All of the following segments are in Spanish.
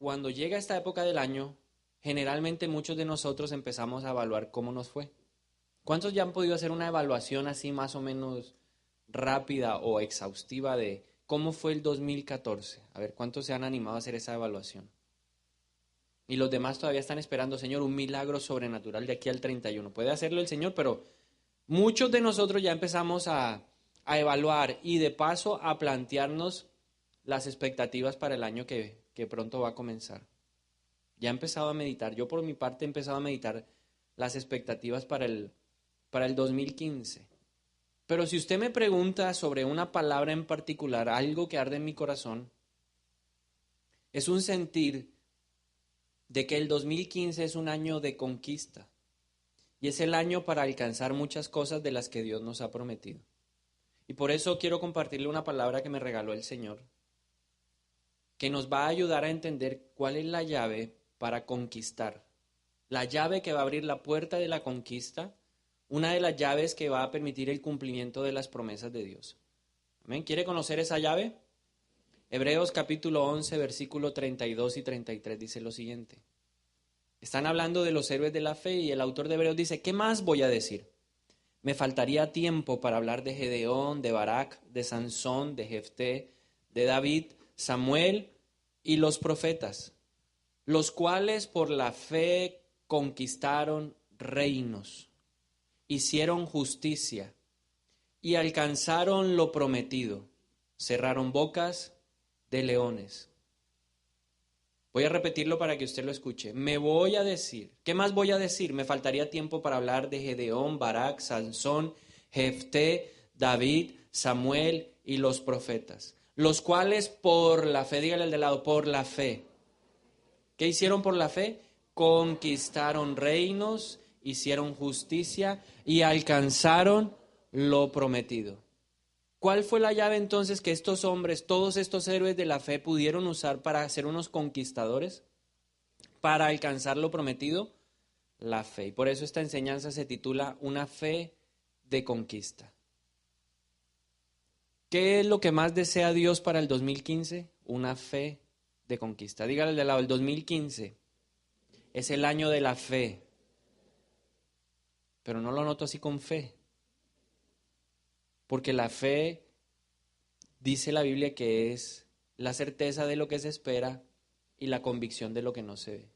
cuando llega esta época del año, generalmente muchos de nosotros empezamos a evaluar cómo nos fue. ¿Cuántos ya han podido hacer una evaluación así más o menos rápida o exhaustiva de cómo fue el 2014? A ver, ¿cuántos se han animado a hacer esa evaluación? Y los demás todavía están esperando, Señor, un milagro sobrenatural de aquí al 31. Puede hacerlo el Señor, pero muchos de nosotros ya empezamos a evaluar y de paso a plantearnos las expectativas para el año que pronto va a comenzar. Ya he empezado a meditar, yo por mi parte he empezado a meditar las expectativas para el 2015. Pero si usted me pregunta sobre una palabra en particular, algo que arde en mi corazón, es un sentir de que el 2015 es un año de conquista y es el año para alcanzar muchas cosas de las que Dios nos ha prometido. Y por eso quiero compartirle una palabra que me regaló el Señor, que nos va a ayudar a entender cuál es la llave para conquistar. La llave que va a abrir la puerta de la conquista, una de las llaves que va a permitir el cumplimiento de las promesas de Dios. ¿Amén? ¿Quiere conocer esa llave? Hebreos capítulo 11, versículo 32 y 33 dice lo siguiente. Están hablando de los héroes de la fe y el autor de Hebreos dice, ¿qué más voy a decir? Me faltaría tiempo para hablar de Gedeón, de Barak, de Sansón, de Jefté, de David, Samuel y los profetas, los cuales por la fe conquistaron reinos, hicieron justicia y alcanzaron lo prometido, cerraron bocas de leones. Voy a repetirlo para que usted lo escuche. Me voy a decir, ¿qué más voy a decir? Me faltaría tiempo para hablar de Gedeón, Barak, Sansón, Jefté, David, Samuel y los profetas, los cuales por la fe, dígale al de lado, por la fe. ¿Qué hicieron por la fe? Conquistaron reinos, hicieron justicia y alcanzaron lo prometido. ¿Cuál fue la llave entonces que estos hombres, todos estos héroes de la fe pudieron usar para ser unos conquistadores? Para alcanzar lo prometido, la fe. Y por eso esta enseñanza se titula Una fe de conquista. ¿Qué es lo que más desea Dios para el 2015? Una fe de conquista. Dígale de lado, el 2015 es el año de la fe. Pero no lo noto así con fe. Porque la fe, dice la Biblia, que es la certeza de lo que se espera y la convicción de lo que no se ve.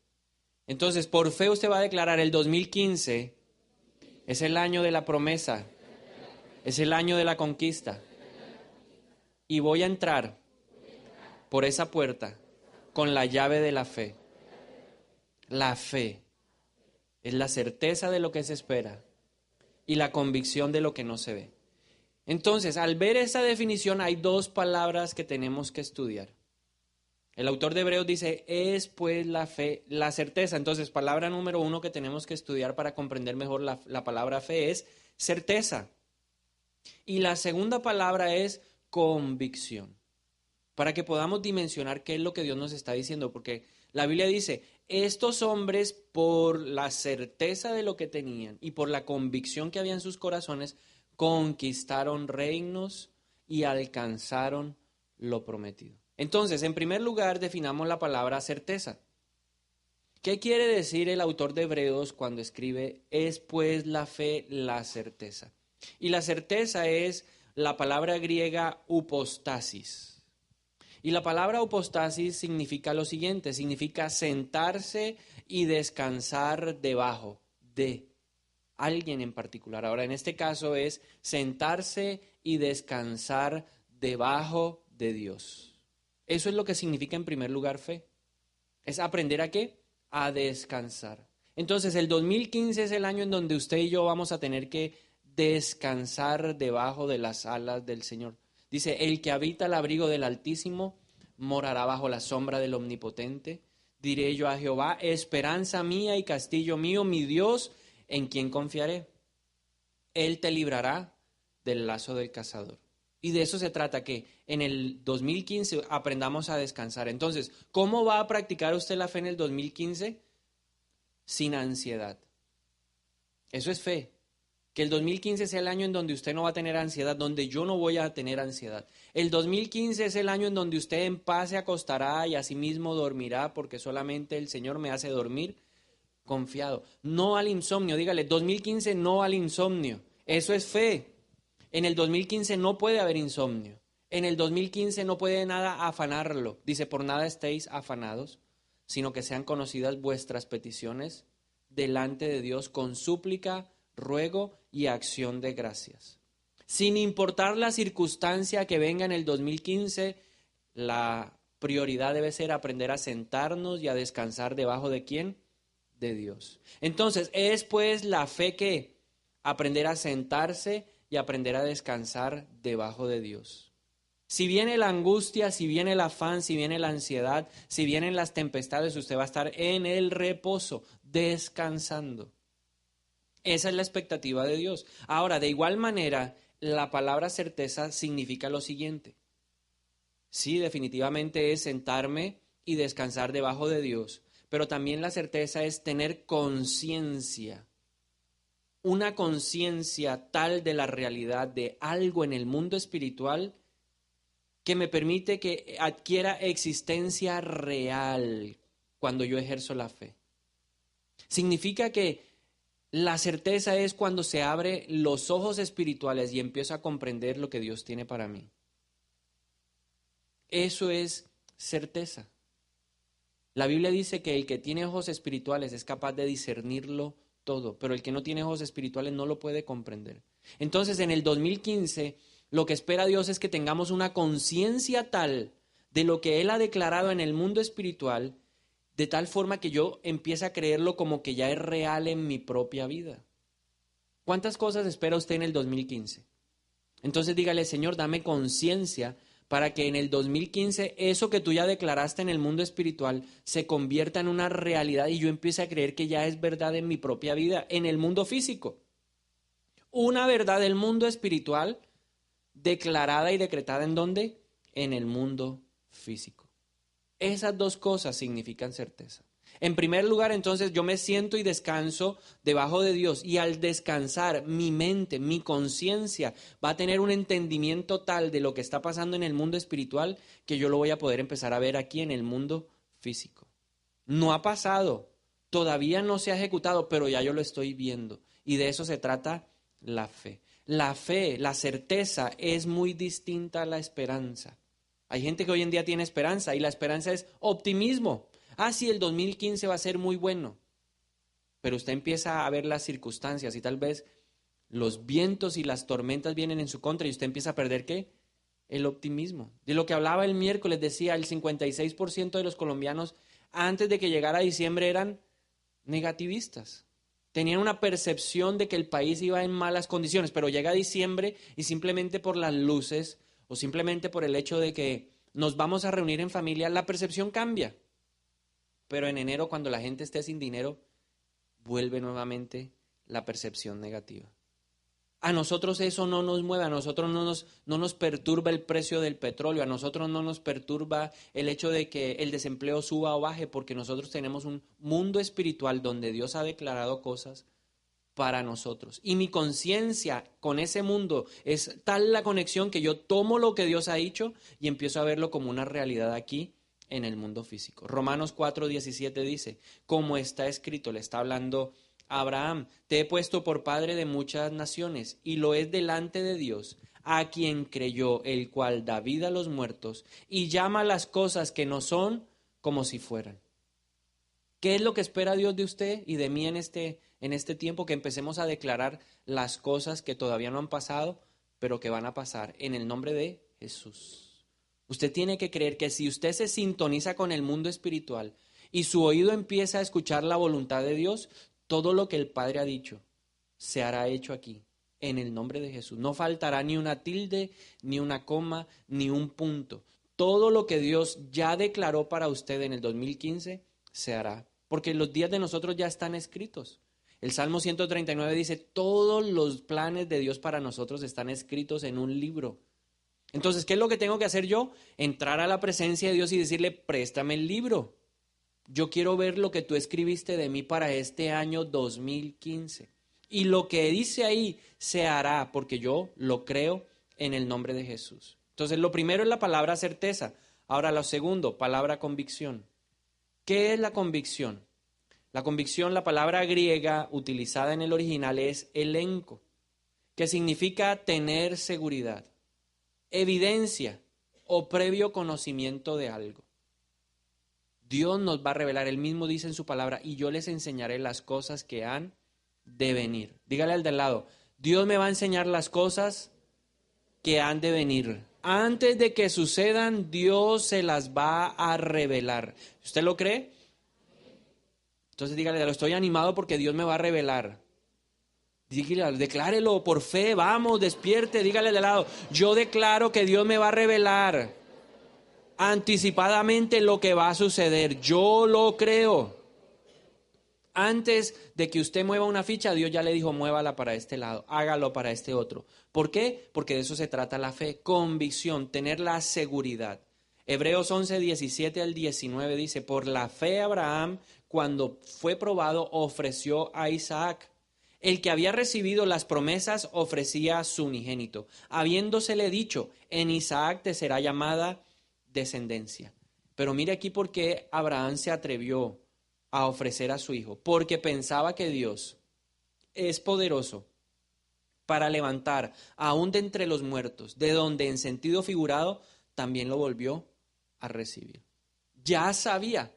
Entonces, por fe usted va a declarar el 2015 es el año de la promesa, es el año de la conquista. Y voy a entrar por esa puerta con la llave de la fe. La fe es la certeza de lo que se espera y la convicción de lo que no se ve. Entonces, al ver esa definición, hay dos palabras que tenemos que estudiar. El autor de Hebreos dice, es pues la fe, la certeza. Entonces, palabra número 1 que tenemos que estudiar para comprender mejor la palabra fe es certeza. Y la segunda palabra es convicción. Para que podamos dimensionar qué es lo que Dios nos está diciendo. Porque la Biblia dice, estos hombres por la certeza de lo que tenían y por la convicción que había en sus corazones, conquistaron reinos y alcanzaron lo prometido. Entonces, en primer lugar, definamos la palabra certeza. ¿Qué quiere decir el autor de Hebreos cuando escribe, es pues la fe la certeza? Y la certeza es la palabra griega upostasis. Y la palabra upostasis significa lo siguiente, significa sentarse y descansar debajo de alguien en particular. Ahora, en este caso es sentarse y descansar debajo de Dios. Eso es lo que significa en primer lugar fe. Es aprender a ¿qué? A descansar. Entonces, el 2015 es el año en donde usted y yo vamos a tener que descansar debajo de las alas del Señor. Dice, el que habita al abrigo del Altísimo morará bajo la sombra del Omnipotente. Diré yo a Jehová, esperanza mía y castillo mío, mi Dios, ¿en quién confiaré? Él te librará del lazo del cazador. Y de eso se trata, que en el 2015 aprendamos a descansar. Entonces, ¿cómo va a practicar usted la fe en el 2015? Sin ansiedad. Eso es fe. Que el 2015 sea el año en donde usted no va a tener ansiedad, donde yo no voy a tener ansiedad. El 2015 es el año en donde usted en paz se acostará y asimismo dormirá, porque solamente el Señor me hace dormir confiado. No al insomnio, dígale, 2015 no al insomnio. Eso es fe. En el 2015 no puede haber insomnio. En el 2015 no puede nada afanarlo. Dice, por nada estéis afanados, sino que sean conocidas vuestras peticiones delante de Dios con súplica, ruego y acción de gracias. Sin importar la circunstancia que venga en el 2015, la prioridad debe ser aprender a sentarnos y a descansar debajo de ¿quién? De Dios. Entonces, es pues la fe que aprender a sentarse y aprender a descansar debajo de Dios. Si viene la angustia, si viene el afán, si viene la ansiedad, si vienen las tempestades, usted va a estar en el reposo, descansando. Esa es la expectativa de Dios. Ahora, de igual manera, la palabra certeza significa lo siguiente. Sí, definitivamente es sentarme y descansar debajo de Dios, pero también la certeza es tener conciencia, una conciencia tal de la realidad de algo en el mundo espiritual que me permite que adquiera existencia real cuando yo ejerzo la fe. Significa que la certeza es cuando se abren los ojos espirituales y empiezo a comprender lo que Dios tiene para mí. Eso es certeza. La Biblia dice que el que tiene ojos espirituales es capaz de discernirlo todo, pero el que no tiene ojos espirituales no lo puede comprender. Entonces, en el 2015, lo que espera Dios es que tengamos una conciencia tal de lo que Él ha declarado en el mundo espiritual, de tal forma que yo empiece a creerlo como que ya es real en mi propia vida. ¿Cuántas cosas espera usted en el 2015? Entonces dígale, Señor, dame conciencia para que en el 2015 eso que tú ya declaraste en el mundo espiritual se convierta en una realidad y yo empiece a creer que ya es verdad en mi propia vida, en el mundo físico. Una verdad del mundo espiritual declarada y decretada ¿en dónde? En el mundo físico. Esas dos cosas significan certeza. En primer lugar, entonces, yo me siento y descanso debajo de Dios y al descansar mi mente, mi conciencia va a tener un entendimiento tal de lo que está pasando en el mundo espiritual que yo lo voy a poder empezar a ver aquí en el mundo físico. No ha pasado, todavía no se ha ejecutado, pero ya yo lo estoy viendo y de eso se trata la fe. La fe, la certeza es muy distinta a la esperanza. Hay gente que hoy en día tiene esperanza y la esperanza es optimismo. Ah, sí, el 2015 va a ser muy bueno. Pero usted empieza a ver las circunstancias y tal vez los vientos y las tormentas vienen en su contra y usted empieza a perder ¿qué? El optimismo. De lo que hablaba el miércoles, decía el 56% de los colombianos antes de que llegara diciembre eran negativistas. Tenían una percepción de que el país iba en malas condiciones, pero llega diciembre y simplemente por las luces o simplemente por el hecho de que nos vamos a reunir en familia, la percepción cambia. Pero en enero, cuando la gente esté sin dinero, vuelve nuevamente la percepción negativa. A nosotros eso no nos mueve, a nosotros no nos perturba el precio del petróleo, a nosotros no nos perturba el hecho de que el desempleo suba o baje, porque nosotros tenemos un mundo espiritual donde Dios ha declarado cosas para nosotros. Y mi conciencia con ese mundo es tal la conexión que yo tomo lo que Dios ha dicho y empiezo a verlo como una realidad aquí en el mundo físico. Romanos 4:17 dice, como está escrito, le está hablando a Abraham, te he puesto por padre de muchas naciones y lo es delante de Dios, a quien creyó, el cual da vida a los muertos y llama las cosas que no son como si fueran. ¿Qué es lo que espera Dios de usted y de mí en este tiempo? Que empecemos a declarar las cosas que todavía no han pasado, pero que van a pasar en el nombre de Jesús. Usted tiene que creer que si usted se sintoniza con el mundo espiritual y su oído empieza a escuchar la voluntad de Dios, todo lo que el Padre ha dicho se hará hecho aquí, en el nombre de Jesús. No faltará ni una tilde, ni una coma, ni un punto. Todo lo que Dios ya declaró para usted en el 2015 se hará. Porque los días de nosotros ya están escritos. El Salmo 139 dice, todos los planes de Dios para nosotros están escritos en un libro. Entonces, ¿qué es lo que tengo que hacer yo? Entrar a la presencia de Dios y decirle, préstame el libro. Yo quiero ver lo que tú escribiste de mí para este año 2015. Y lo que dice ahí se hará porque yo lo creo en el nombre de Jesús. Entonces, lo primero es la palabra certeza. Ahora, lo segundo, palabra convicción. ¿Qué es la convicción? La convicción, la palabra griega utilizada en el original es elenco, que significa tener seguridad, evidencia o previo conocimiento de algo. Dios nos va a revelar, Él mismo dice en su palabra, y yo les enseñaré las cosas que han de venir. Dígale al de al lado, Dios me va a enseñar las cosas que han de venir. Antes de que sucedan, Dios se las va a revelar. ¿Usted lo cree? Entonces dígale, lo estoy animado porque Dios me va a revelar. Dígale, declárelo por fe, vamos, despierte, dígale de lado, yo declaro que Dios me va a revelar anticipadamente lo que va a suceder. Yo lo creo. Antes de que usted mueva una ficha, Dios ya le dijo, muévala para este lado, hágalo para este otro. ¿Por qué? Porque de eso se trata la fe, convicción, tener la seguridad. Hebreos 11, 17 al 19 dice, por la fe Abraham, cuando fue probado, ofreció a Isaac. El que había recibido las promesas ofrecía a su unigénito, habiéndosele dicho, en Isaac te será llamada descendencia. Pero mire aquí por qué Abraham se atrevió a ofrecer a su hijo, porque pensaba que Dios es poderoso para levantar aún de entre los muertos, de donde en sentido figurado también lo volvió a recibir. Ya sabía,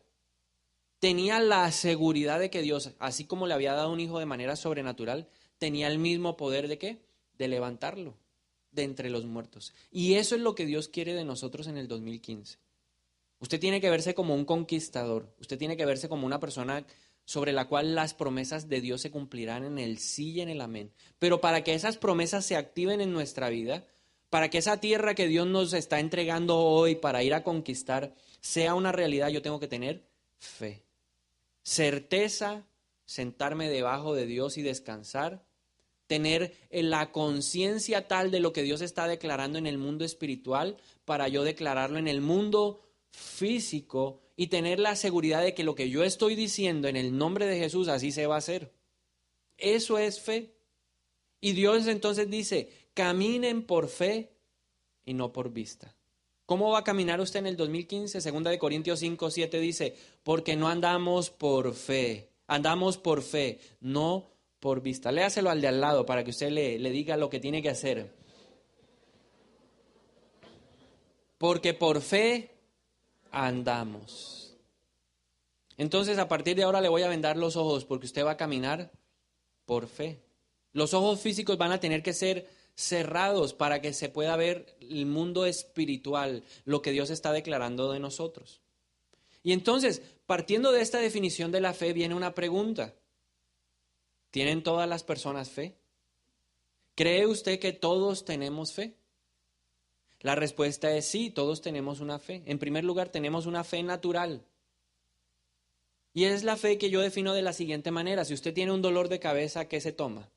tenía la seguridad de que Dios, así como le había dado un hijo de manera sobrenatural, tenía el mismo poder de ¿qué? De levantarlo de entre los muertos. Y eso es lo que Dios quiere de nosotros en el 2015. Usted tiene que verse como un conquistador, usted tiene que verse como una persona sobre la cual las promesas de Dios se cumplirán en el sí y en el amén. Pero para que esas promesas se activen en nuestra vida, para que esa tierra que Dios nos está entregando hoy para ir a conquistar sea una realidad, yo tengo que tener fe, certeza, sentarme debajo de Dios y descansar, tener la conciencia tal de lo que Dios está declarando en el mundo espiritual para yo declararlo en el mundo físico y tener la seguridad de que lo que yo estoy diciendo en el nombre de Jesús así se va a hacer. Eso es fe. Y Dios entonces dice, caminen por fe y no por vista. ¿Cómo va a caminar usted en el 2015? Segunda de Corintios 5, 7 dice, porque no andamos por fe, andamos por fe, no por vista. Léaselo al de al lado para que usted le diga lo que tiene que hacer. Porque por fe andamos. Entonces, a partir de ahora le voy a vendar los ojos porque usted va a caminar por fe. Los ojos físicos van a tener que ser cerrados para que se pueda ver el mundo espiritual, lo que Dios está declarando de nosotros. Y entonces, partiendo de esta definición de la fe, viene una pregunta. ¿Tienen todas las personas fe? ¿Cree usted que todos tenemos fe? La respuesta es sí, todos tenemos una fe. En primer lugar, tenemos una fe natural. Y es la fe que yo defino de la siguiente manera. Si usted tiene un dolor de cabeza, ¿qué se toma?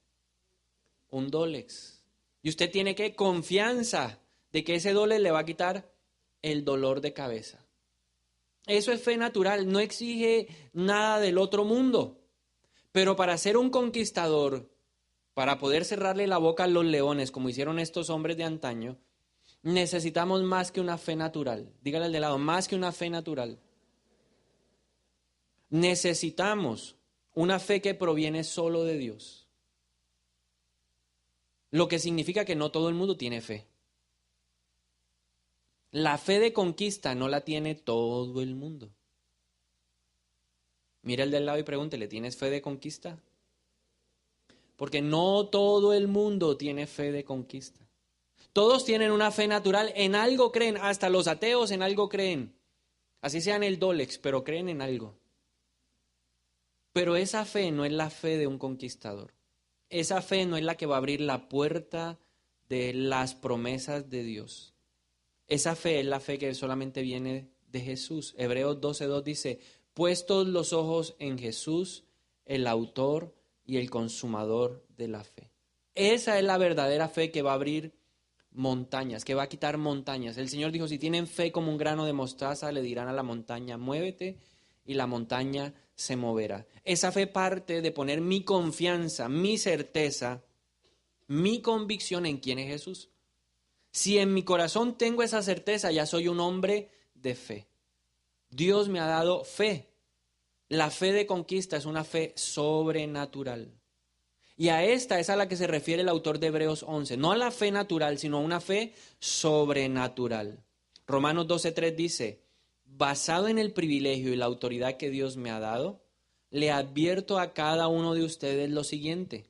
Un Dolex. Y usted tiene que confianza de que ese Dolex le va a quitar el dolor de cabeza. Eso es fe natural, no exige nada del otro mundo. Pero para ser un conquistador, para poder cerrarle la boca a los leones, como hicieron estos hombres de antaño, necesitamos más que una fe natural. Dígale al de lado, más que una fe natural. Necesitamos una fe que proviene solo de Dios. Lo que significa que no todo el mundo tiene fe. La fe de conquista no la tiene todo el mundo. Mira el del lado y pregúntele, ¿tienes fe de conquista? Porque no todo el mundo tiene fe de conquista. Todos tienen una fe natural, en algo creen, hasta los ateos en algo creen. Así sean el Dolex, pero creen en algo. Pero esa fe no es la fe de un conquistador. Esa fe no es la que va a abrir la puerta de las promesas de Dios. Esa fe es la fe que solamente viene de Jesús. Hebreos 12:2 dice, puestos los ojos en Jesús, el autor y el consumador de la fe. Esa es la verdadera fe que va a abrir montañas, que va a quitar montañas. El Señor dijo, si tienen fe como un grano de mostaza, le dirán a la montaña, muévete, y la montaña se moverá. Esa fe parte de poner mi confianza, mi certeza, mi convicción en quién es Jesús. Si en mi corazón tengo esa certeza, ya soy un hombre de fe. Dios me ha dado fe. La fe de conquista es una fe sobrenatural. Y a esta es a la que se refiere el autor de Hebreos 11. No a la fe natural, sino a una fe sobrenatural. Romanos 12:3 dice, basado en el privilegio y la autoridad que Dios me ha dado, le advierto a cada uno de ustedes lo siguiente.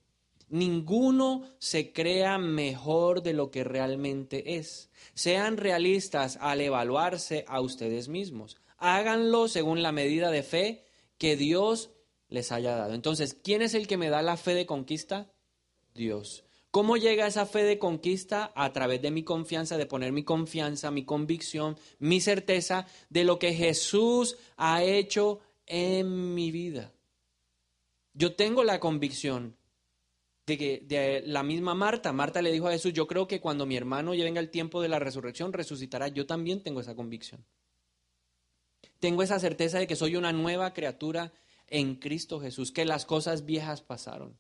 Ninguno se crea mejor de lo que realmente es. Sean realistas al evaluarse a ustedes mismos. Háganlo según la medida de fe que Dios les haya dado. Entonces, ¿quién es el que me da la fe de conquista? Dios. ¿Cómo llega esa fe de conquista? A través de mi confianza, de poner mi confianza, mi convicción, mi certeza de lo que Jesús ha hecho en mi vida. Yo tengo la convicción de que de la misma Marta le dijo a Jesús, yo creo que cuando mi hermano ya venga el tiempo de la resurrección, resucitará. Yo también tengo esa convicción. Tengo esa certeza de que soy una nueva criatura en Cristo Jesús, que las cosas viejas pasaron.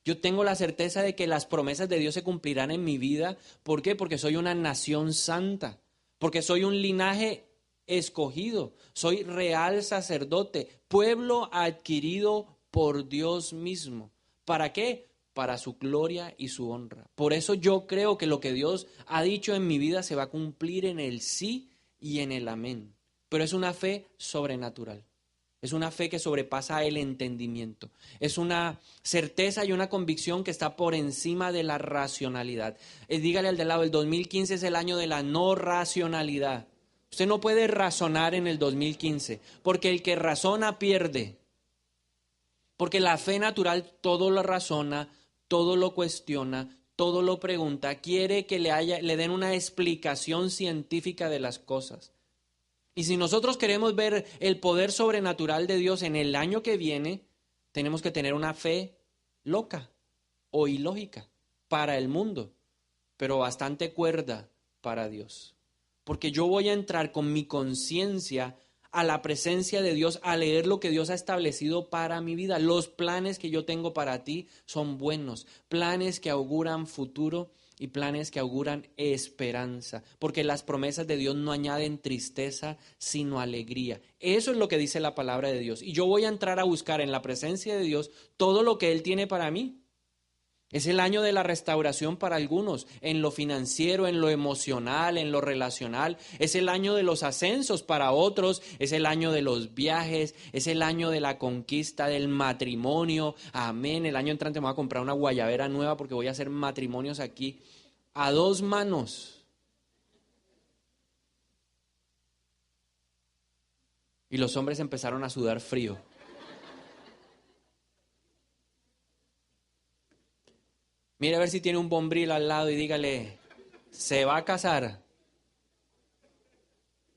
Yo tengo la certeza de que las promesas de Dios se cumplirán en mi vida. ¿Por qué? Porque soy una nación santa, porque soy un linaje escogido, soy real sacerdote, pueblo adquirido por Dios mismo. ¿Para qué? Para su gloria y su honra. Por eso yo creo que lo que Dios ha dicho en mi vida se va a cumplir en el sí y en el amén. Pero es una fe sobrenatural. Es una fe que sobrepasa el entendimiento. Es una certeza y una convicción que está por encima de la racionalidad. Dígale al de lado, el 2015 es el año de la no racionalidad. Usted no puede razonar en el 2015, porque el que razona pierde. Porque la fe natural todo lo razona, todo lo cuestiona, todo lo pregunta, quiere que le den una explicación científica de las cosas. Y si nosotros queremos ver el poder sobrenatural de Dios en el año que viene, tenemos que tener una fe loca o ilógica para el mundo, pero bastante cuerda para Dios. Porque yo voy a entrar con mi conciencia a la presencia de Dios, a leer lo que Dios ha establecido para mi vida. Los planes que yo tengo para ti son buenos, planes que auguran futuro y planes que auguran esperanza, porque las promesas de Dios no añaden tristeza, sino alegría. Eso es lo que dice la palabra de Dios. Y yo voy a entrar a buscar en la presencia de Dios todo lo que Él tiene para mí. Es el año de la restauración para algunos, en lo financiero, en lo emocional, en lo relacional. Es el año de los ascensos para otros, es el año de los viajes, es el año de la conquista del matrimonio. Amén. El año entrante me voy a comprar una guayabera nueva porque voy a hacer matrimonios aquí a dos manos. Y los hombres empezaron a sudar frío. Mire a ver si tiene un bombril al lado y dígale, ¿se va a casar?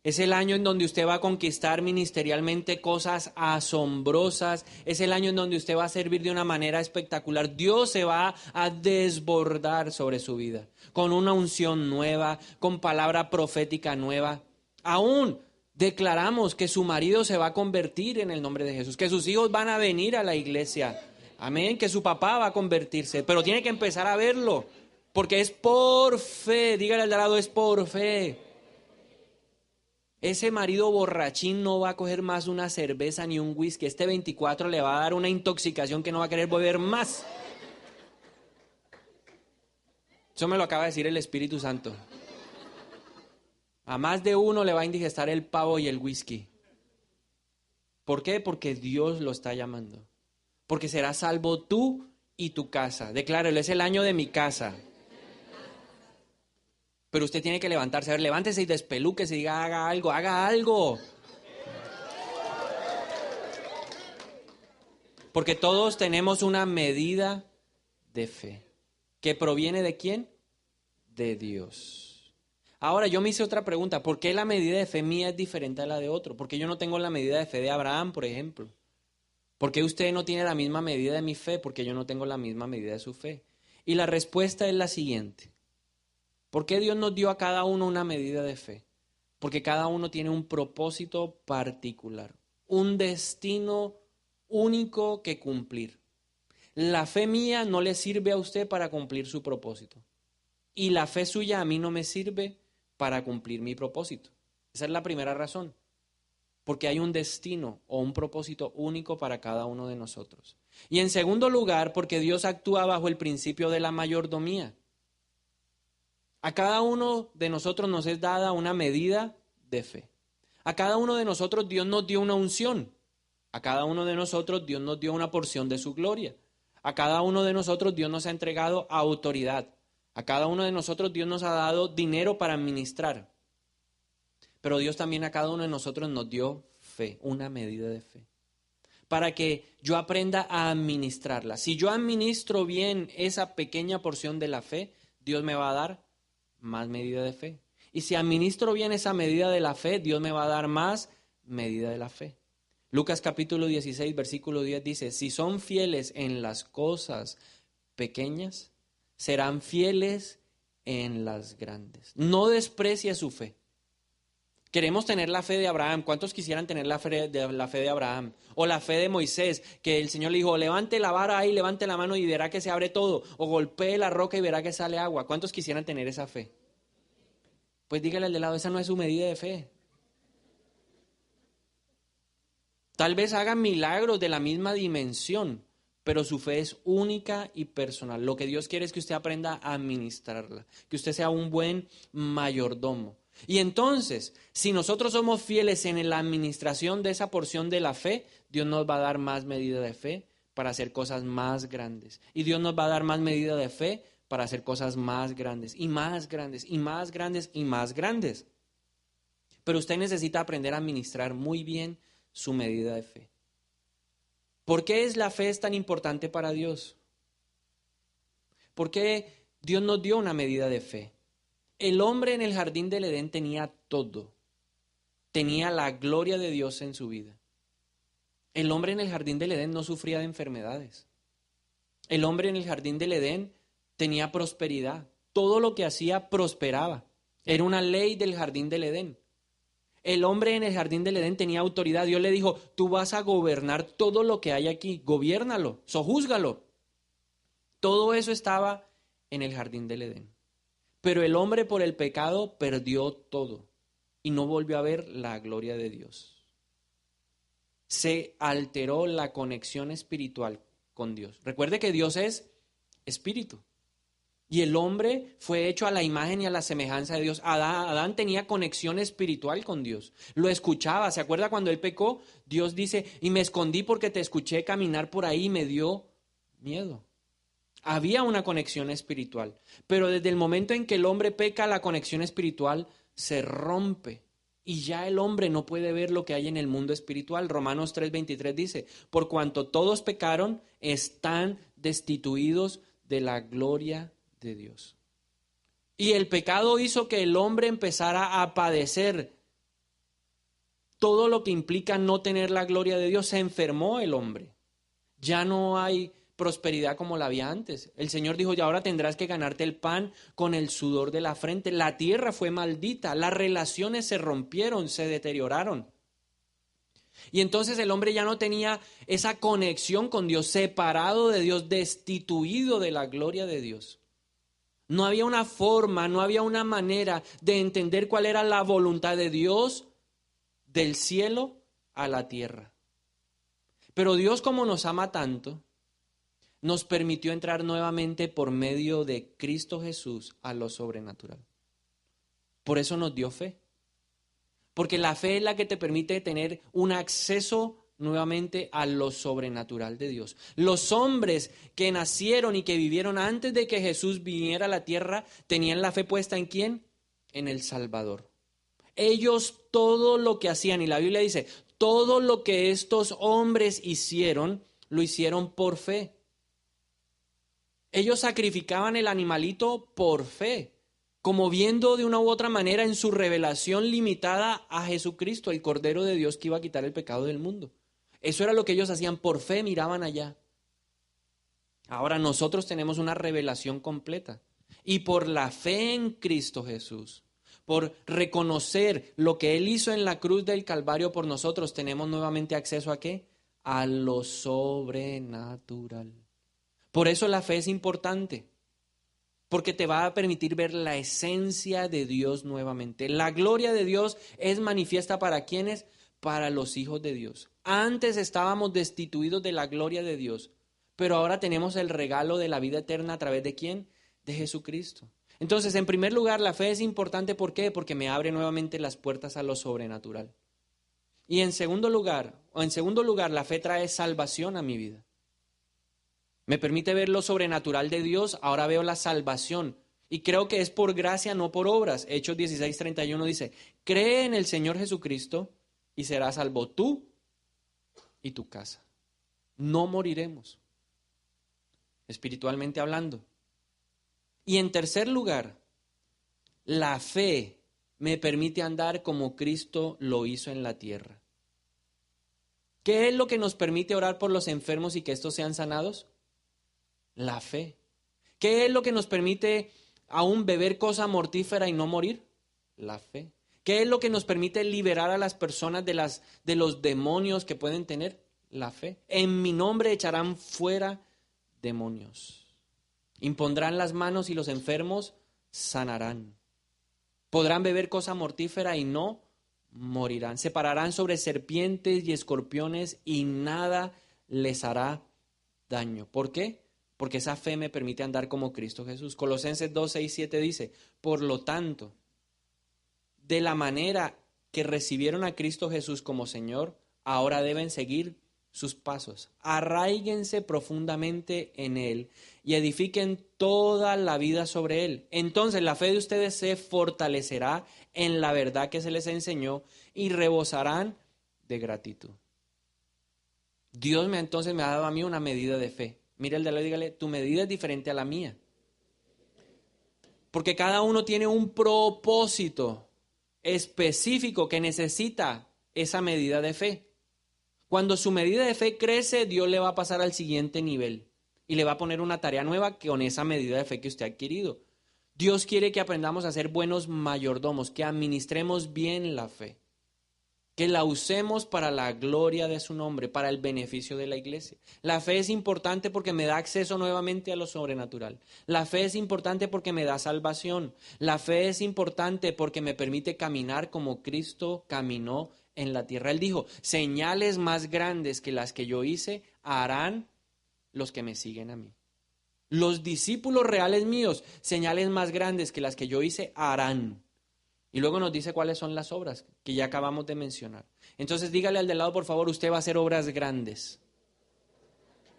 Es el año en donde usted va a conquistar ministerialmente cosas asombrosas. Es el año en donde usted va a servir de una manera espectacular. Dios se va a desbordar sobre su vida, con una unción nueva, con palabra profética nueva. Aún declaramos que su marido se va a convertir en el nombre de Jesús, que sus hijos van a venir a la iglesia. Amén, que su papá va a convertirse, pero tiene que empezar a verlo, porque es por fe. Dígale al de al lado, es por fe. Ese marido borrachín no va a coger más una cerveza ni un whisky. Este 24 le va a dar una intoxicación que no va a querer beber más. Eso me lo acaba de decir el Espíritu Santo. A más de uno le va a indigestar el pavo y el whisky. ¿Por qué? Porque Dios lo está llamando. Porque serás salvo tú y tu casa. Declárelo, es el año de mi casa. Pero usted tiene que levantarse. A ver, levántese y despelúquese y diga, haga algo, haga algo. Porque todos tenemos una medida de fe. ¿Que proviene de quién? De Dios. Ahora yo me hice otra pregunta. ¿Por qué la medida de fe mía es diferente a la de otro? Porque yo no tengo la medida de fe de Abraham, por ejemplo. ¿Por qué usted no tiene la misma medida de mi fe? Porque yo no tengo la misma medida de su fe. Y la respuesta es la siguiente. ¿Por qué Dios nos dio a cada uno una medida de fe? Porque cada uno tiene un propósito particular, un destino único que cumplir. La fe mía no le sirve a usted para cumplir su propósito. Y la fe suya a mí no me sirve para cumplir mi propósito. Esa es la primera razón. Porque hay un destino o un propósito único para cada uno de nosotros. Y en segundo lugar, porque Dios actúa bajo el principio de la mayordomía. A cada uno de nosotros nos es dada una medida de fe. A cada uno de nosotros Dios nos dio una unción. A cada uno de nosotros Dios nos dio una porción de su gloria. A cada uno de nosotros Dios nos ha entregado autoridad. A cada uno de nosotros Dios nos ha dado dinero para administrar. Pero Dios también a cada uno de nosotros nos dio fe, una medida de fe, para que yo aprenda a administrarla. Si yo administro bien esa pequeña porción de la fe, Dios me va a dar más medida de fe. Y si administro bien esa medida de la fe, Dios me va a dar más medida de la fe. Lucas capítulo 16, versículo 10 dice, si son fieles en las cosas pequeñas, serán fieles en las grandes. No desprecie su fe. Queremos tener la fe de Abraham. ¿Cuántos quisieran tener la fe de Abraham? O la fe de Moisés, que el Señor le dijo, levante la vara ahí, levante la mano y verá que se abre todo. O golpee la roca y verá que sale agua. ¿Cuántos quisieran tener esa fe? Pues dígale al de lado, esa no es su medida de fe. Tal vez hagan milagros de la misma dimensión, pero su fe es única y personal. Lo que Dios quiere es que usted aprenda a administrarla, que usted sea un buen mayordomo. Y entonces, si nosotros somos fieles en la administración de esa porción de la fe, Dios nos va a dar más medida de fe para hacer cosas más grandes. Y Dios nos va a dar más medida de fe para hacer cosas más grandes y más grandes y más grandes y más grandes. Pero usted necesita aprender a administrar muy bien su medida de fe. ¿Por qué es la fe tan importante para Dios? ¿Por qué Dios nos dio una medida de fe? El hombre en el jardín del Edén tenía todo. Tenía la gloria de Dios en su vida. El hombre en el jardín del Edén no sufría de enfermedades. El hombre en el jardín del Edén tenía prosperidad. Todo lo que hacía prosperaba. Era una ley del jardín del Edén. El hombre en el jardín del Edén tenía autoridad. Dios le dijo, tú vas a gobernar todo lo que hay aquí. Gobiérnalo, sojúzgalo. Todo eso estaba en el jardín del Edén. Pero el hombre por el pecado perdió todo y no volvió a ver la gloria de Dios. Se alteró la conexión espiritual con Dios. Recuerde que Dios es espíritu. Y el hombre fue hecho a la imagen y a la semejanza de Dios. Adán tenía conexión espiritual con Dios. Lo escuchaba. ¿Se acuerda cuando él pecó? Dios dice, y me escondí porque te escuché caminar por ahí y me dio miedo. Había una conexión espiritual, pero desde el momento en que el hombre peca, la conexión espiritual se rompe y ya el hombre no puede ver lo que hay en el mundo espiritual. Romanos 3:23 dice, por cuanto todos pecaron, están destituidos de la gloria de Dios. Y el pecado hizo que el hombre empezara a padecer todo lo que implica no tener la gloria de Dios. Se enfermó el hombre. Ya no hay prosperidad como la había antes. El Señor dijo, y ahora tendrás que ganarte el pan con el sudor de la frente. La tierra fue maldita, las relaciones se rompieron, se deterioraron. Y entonces el hombre ya no tenía esa conexión con Dios, separado de Dios, destituido de la gloria de Dios. No había una forma, no había una manera de entender cuál era la voluntad de Dios del cielo a la tierra. Pero Dios, como nos ama tanto, nos permitió entrar nuevamente por medio de Cristo Jesús a lo sobrenatural. Por eso nos dio fe. Porque la fe es la que te permite tener un acceso nuevamente a lo sobrenatural de Dios. Los hombres que nacieron y que vivieron antes de que Jesús viniera a la tierra tenían la fe puesta ¿en quién? En el Salvador. Ellos todo lo que hacían, y la Biblia dice, todo lo que estos hombres hicieron, lo hicieron por fe. Ellos sacrificaban el animalito por fe, como viendo de una u otra manera en su revelación limitada a Jesucristo, el Cordero de Dios que iba a quitar el pecado del mundo. Eso era lo que ellos hacían, por fe miraban allá. Ahora nosotros tenemos una revelación completa y por la fe en Cristo Jesús, por reconocer lo que Él hizo en la cruz del Calvario por nosotros, tenemos nuevamente acceso ¿a qué? a lo sobrenatural. Por eso la fe es importante, porque te va a permitir ver la esencia de Dios nuevamente. La gloria de Dios es manifiesta para ¿quiénes? Para los hijos de Dios. Antes estábamos destituidos de la gloria de Dios, pero ahora tenemos el regalo de la vida eterna a través de ¿quién? De Jesucristo. Entonces, en primer lugar, la fe es importante, ¿por qué? Porque me abre nuevamente las puertas a lo sobrenatural. Y en segundo lugar, la fe trae salvación a mi vida. Me permite ver lo sobrenatural de Dios, ahora veo la salvación. Y creo que es por gracia, no por obras. Hechos 16:31 dice, cree en el Señor Jesucristo y serás salvo tú y tu casa. No moriremos, espiritualmente hablando. Y en tercer lugar, la fe me permite andar como Cristo lo hizo en la tierra. ¿Qué es lo que nos permite orar por los enfermos y que estos sean sanados? La fe. ¿Qué es lo que nos permite aún beber cosa mortífera y no morir? La fe. ¿Qué es lo que nos permite liberar a las personas de los demonios que pueden tener? La fe. En mi nombre echarán fuera demonios. Impondrán las manos y los enfermos sanarán. Podrán beber cosa mortífera y no morirán. Se pararán sobre serpientes y escorpiones y nada les hará daño. ¿Por qué? Porque esa fe me permite andar como Cristo Jesús. Colosenses 2:6-7 dice, por lo tanto, de la manera que recibieron a Cristo Jesús como Señor, ahora deben seguir sus pasos. Arraíguense profundamente en Él y edifiquen toda la vida sobre Él. Entonces la fe de ustedes se fortalecerá en la verdad que se les enseñó y rebosarán de gratitud. Dios entonces me ha dado a mí una medida de fe. Mira el de lado y dígale, tu medida es diferente a la mía. Porque cada uno tiene un propósito específico que necesita esa medida de fe. Cuando su medida de fe crece, Dios le va a pasar al siguiente nivel y le va a poner una tarea nueva con esa medida de fe que usted ha adquirido. Dios quiere que aprendamos a ser buenos mayordomos, que administremos bien la fe, que la usemos para la gloria de su nombre, para el beneficio de la iglesia. La fe es importante porque me da acceso nuevamente a lo sobrenatural. La fe es importante porque me da salvación. La fe es importante porque me permite caminar como Cristo caminó en la tierra. Él dijo, señales más grandes que las que yo hice harán los que me siguen a mí. Los discípulos reales míos, señales más grandes que las que yo hice harán. Y luego nos dice cuáles son las obras que ya acabamos de mencionar. Entonces dígale al de lado, por favor, usted va a hacer obras grandes.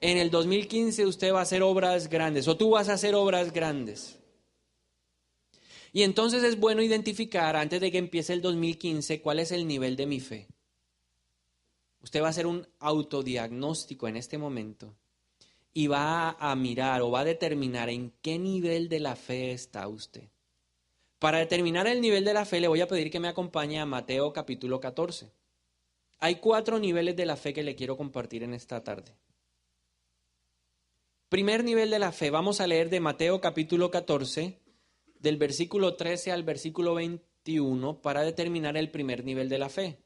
En el 2015 usted va a hacer obras grandes o tú vas a hacer obras grandes. Y entonces es bueno identificar antes de que empiece el 2015 cuál es el nivel de mi fe. Usted va a hacer un autodiagnóstico en este momento y va a mirar o va a determinar en qué nivel de la fe está usted. Para determinar el nivel de la fe le voy a pedir que me acompañe a Mateo capítulo 14. Hay 4 niveles de la fe que le quiero compartir en esta tarde. Primer nivel de la fe, vamos a leer de Mateo capítulo 14, del versículo 13 al versículo 21, para determinar el primer nivel de la fe.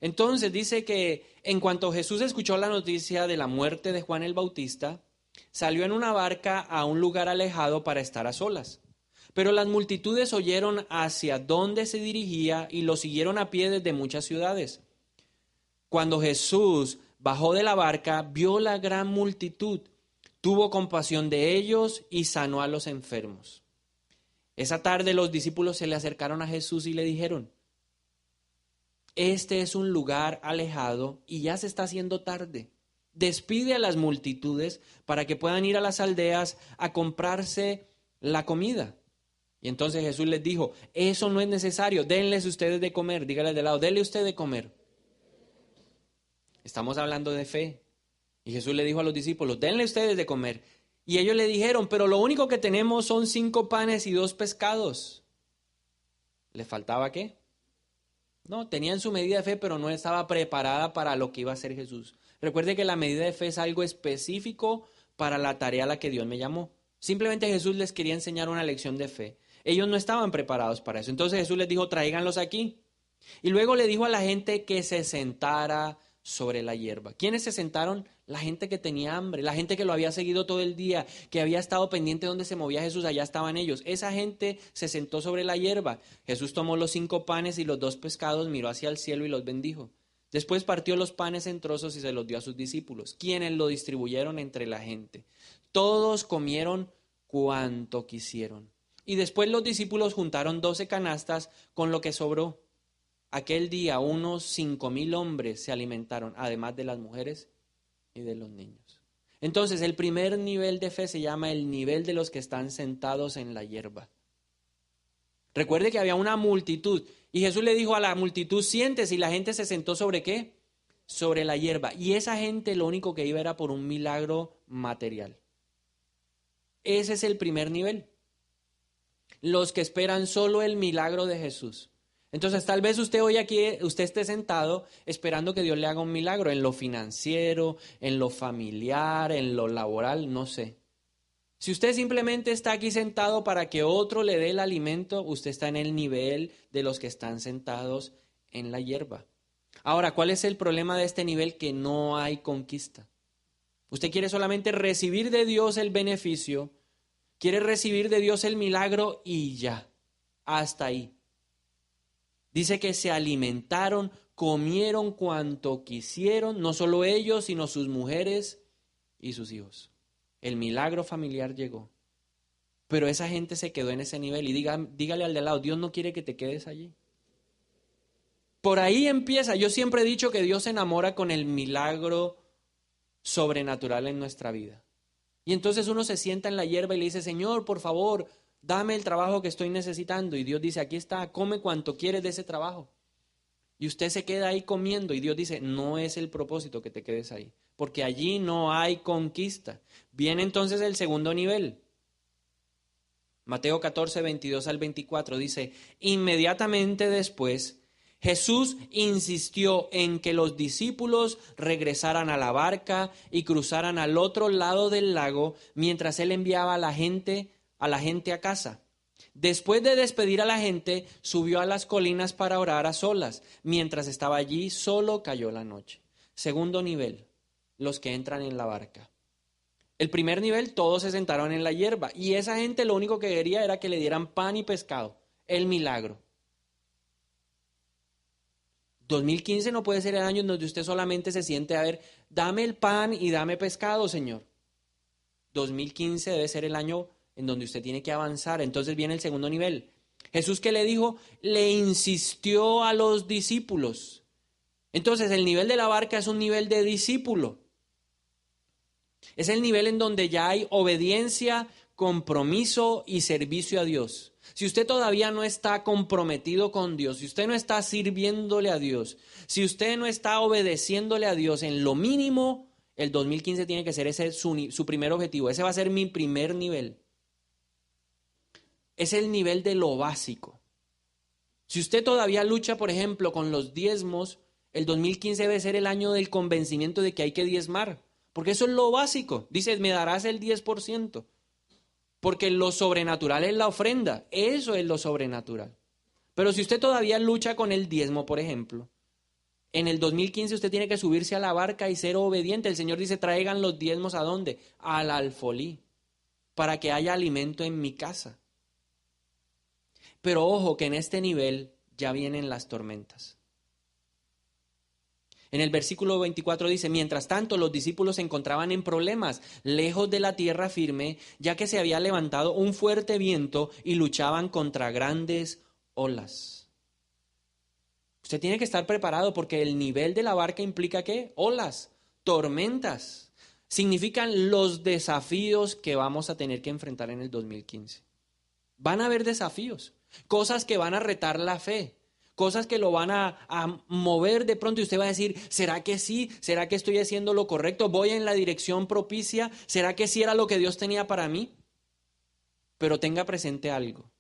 Entonces dice que en cuanto Jesús escuchó la noticia de la muerte de Juan el Bautista, salió en una barca a un lugar alejado para estar a solas. Pero las multitudes oyeron hacia dónde se dirigía y lo siguieron a pie desde muchas ciudades. Cuando Jesús bajó de la barca, vio la gran multitud, tuvo compasión de ellos y sanó a los enfermos. Esa tarde los discípulos se le acercaron a Jesús y le dijeron, este es un lugar alejado y ya se está haciendo tarde. Despide a las multitudes para que puedan ir a las aldeas a comprarse la comida. Y entonces Jesús les dijo, eso no es necesario, denles ustedes de comer. Dígale de lado, denle usted de comer. Estamos hablando de fe. Y Jesús le dijo a los discípulos, denle ustedes de comer. Y ellos le dijeron, pero lo único que tenemos son 5 panes y 2 pescados. ¿Les faltaba qué? No, tenían su medida de fe, pero no estaba preparada para lo que iba a hacer Jesús. Recuerde que la medida de fe es algo específico para la tarea a la que Dios me llamó. Simplemente Jesús les quería enseñar una lección de fe. Ellos no estaban preparados para eso. Entonces Jesús les dijo, tráiganlos aquí. Y luego le dijo a la gente que se sentara sobre la hierba. ¿Quiénes se sentaron? La gente que tenía hambre, la gente que lo había seguido todo el día, que había estado pendiente donde se movía Jesús, allá estaban ellos. Esa gente se sentó sobre la hierba. Jesús tomó los 5 panes y los 2 pescados, miró hacia el cielo y los bendijo. Después partió los panes en trozos y se los dio a sus discípulos, quienes lo distribuyeron entre la gente. Todos comieron cuanto quisieron. Y después los discípulos juntaron 12 canastas con lo que sobró. Aquel día unos 5,000 hombres se alimentaron, además de las mujeres y de los niños. Entonces, el primer nivel de fe se llama el nivel de los que están sentados en la hierba. Recuerde que había una multitud y Jesús le dijo a la multitud, siéntese, y la gente se sentó ¿sobre qué? Sobre la hierba. Y esa gente lo único que iba era por un milagro material. Ese es el primer nivel. Los que esperan solo el milagro de Jesús. Entonces tal vez usted hoy aquí, usted esté sentado esperando que Dios le haga un milagro en lo financiero, en lo familiar, en lo laboral, no sé. Si usted simplemente está aquí sentado para que otro le dé el alimento, usted está en el nivel de los que están sentados en la hierba. Ahora, ¿cuál es el problema de este nivel? Que no hay conquista. Usted quiere solamente recibir de Dios el beneficio, quiere recibir de Dios el milagro y ya, hasta ahí. Dice que se alimentaron, comieron cuanto quisieron, no solo ellos, sino sus mujeres y sus hijos. El milagro familiar llegó. Pero esa gente se quedó en ese nivel y dígale al de al lado, Dios no quiere que te quedes allí. Por ahí empieza. Yo siempre he dicho que Dios se enamora con el milagro sobrenatural en nuestra vida. Y entonces uno se sienta en la hierba y le dice, Señor, por favor, dame el trabajo que estoy necesitando. Y Dios dice, aquí está, come cuanto quieres de ese trabajo. Y usted se queda ahí comiendo y Dios dice, no es el propósito que te quedes ahí, porque allí no hay conquista. Viene entonces el segundo nivel. Mateo 14, 22 al 24 dice, inmediatamente después Jesús insistió en que los discípulos regresaran a la barca y cruzaran al otro lado del lago mientras él enviaba a la gente a casa. Después de despedir a la gente, subió a las colinas para orar a solas. Mientras estaba allí, solo cayó la noche. Segundo nivel, los que entran en la barca. El primer nivel, todos se sentaron en la hierba y esa gente lo único que quería era que le dieran pan y pescado, el milagro. 2015 no puede ser el año en donde usted solamente se siente a ver, dame el pan y dame pescado, Señor. 2015 debe ser el año en donde usted tiene que avanzar. Entonces viene el segundo nivel. Jesús, ¿qué le dijo? Le insistió a los discípulos. Entonces el nivel de la barca es un nivel de discípulo. Es el nivel en donde ya hay obediencia, compromiso y servicio a Dios. Si usted todavía no está comprometido con Dios, si usted no está sirviéndole a Dios, si usted no está obedeciéndole a Dios en lo mínimo, el 2015 tiene que ser ese su primer objetivo. Ese va a ser mi primer nivel. Es el nivel de lo básico. Si usted todavía lucha, por ejemplo, con los diezmos, el 2015 debe ser el año del convencimiento de que hay que diezmar. Porque eso es lo básico. Dice, me darás el 10%. Porque lo sobrenatural es la ofrenda. Eso es lo sobrenatural. Pero si usted todavía lucha con el diezmo, por ejemplo, en el 2015 usted tiene que subirse a la barca y ser obediente. El Señor dice, traigan los diezmos ¿a dónde? Al alfolí. Para que haya alimento en mi casa. Pero ojo que en este nivel ya vienen las tormentas. En el versículo 24 dice, mientras tanto los discípulos se encontraban en problemas, lejos de la tierra firme, ya que se había levantado un fuerte viento y luchaban contra grandes olas. Usted tiene que estar preparado porque el nivel de la barca implica ¿qué? Olas, tormentas. Significan los desafíos que vamos a tener que enfrentar en el 2015. Van a haber desafíos, cosas que van a retar la fe. Cosas que lo van a mover de pronto y usted va a decir, ¿será que sí? ¿Será que estoy haciendo lo correcto? ¿Voy en la dirección propicia? ¿Será que sí era lo que Dios tenía para mí? Pero tenga presente algo,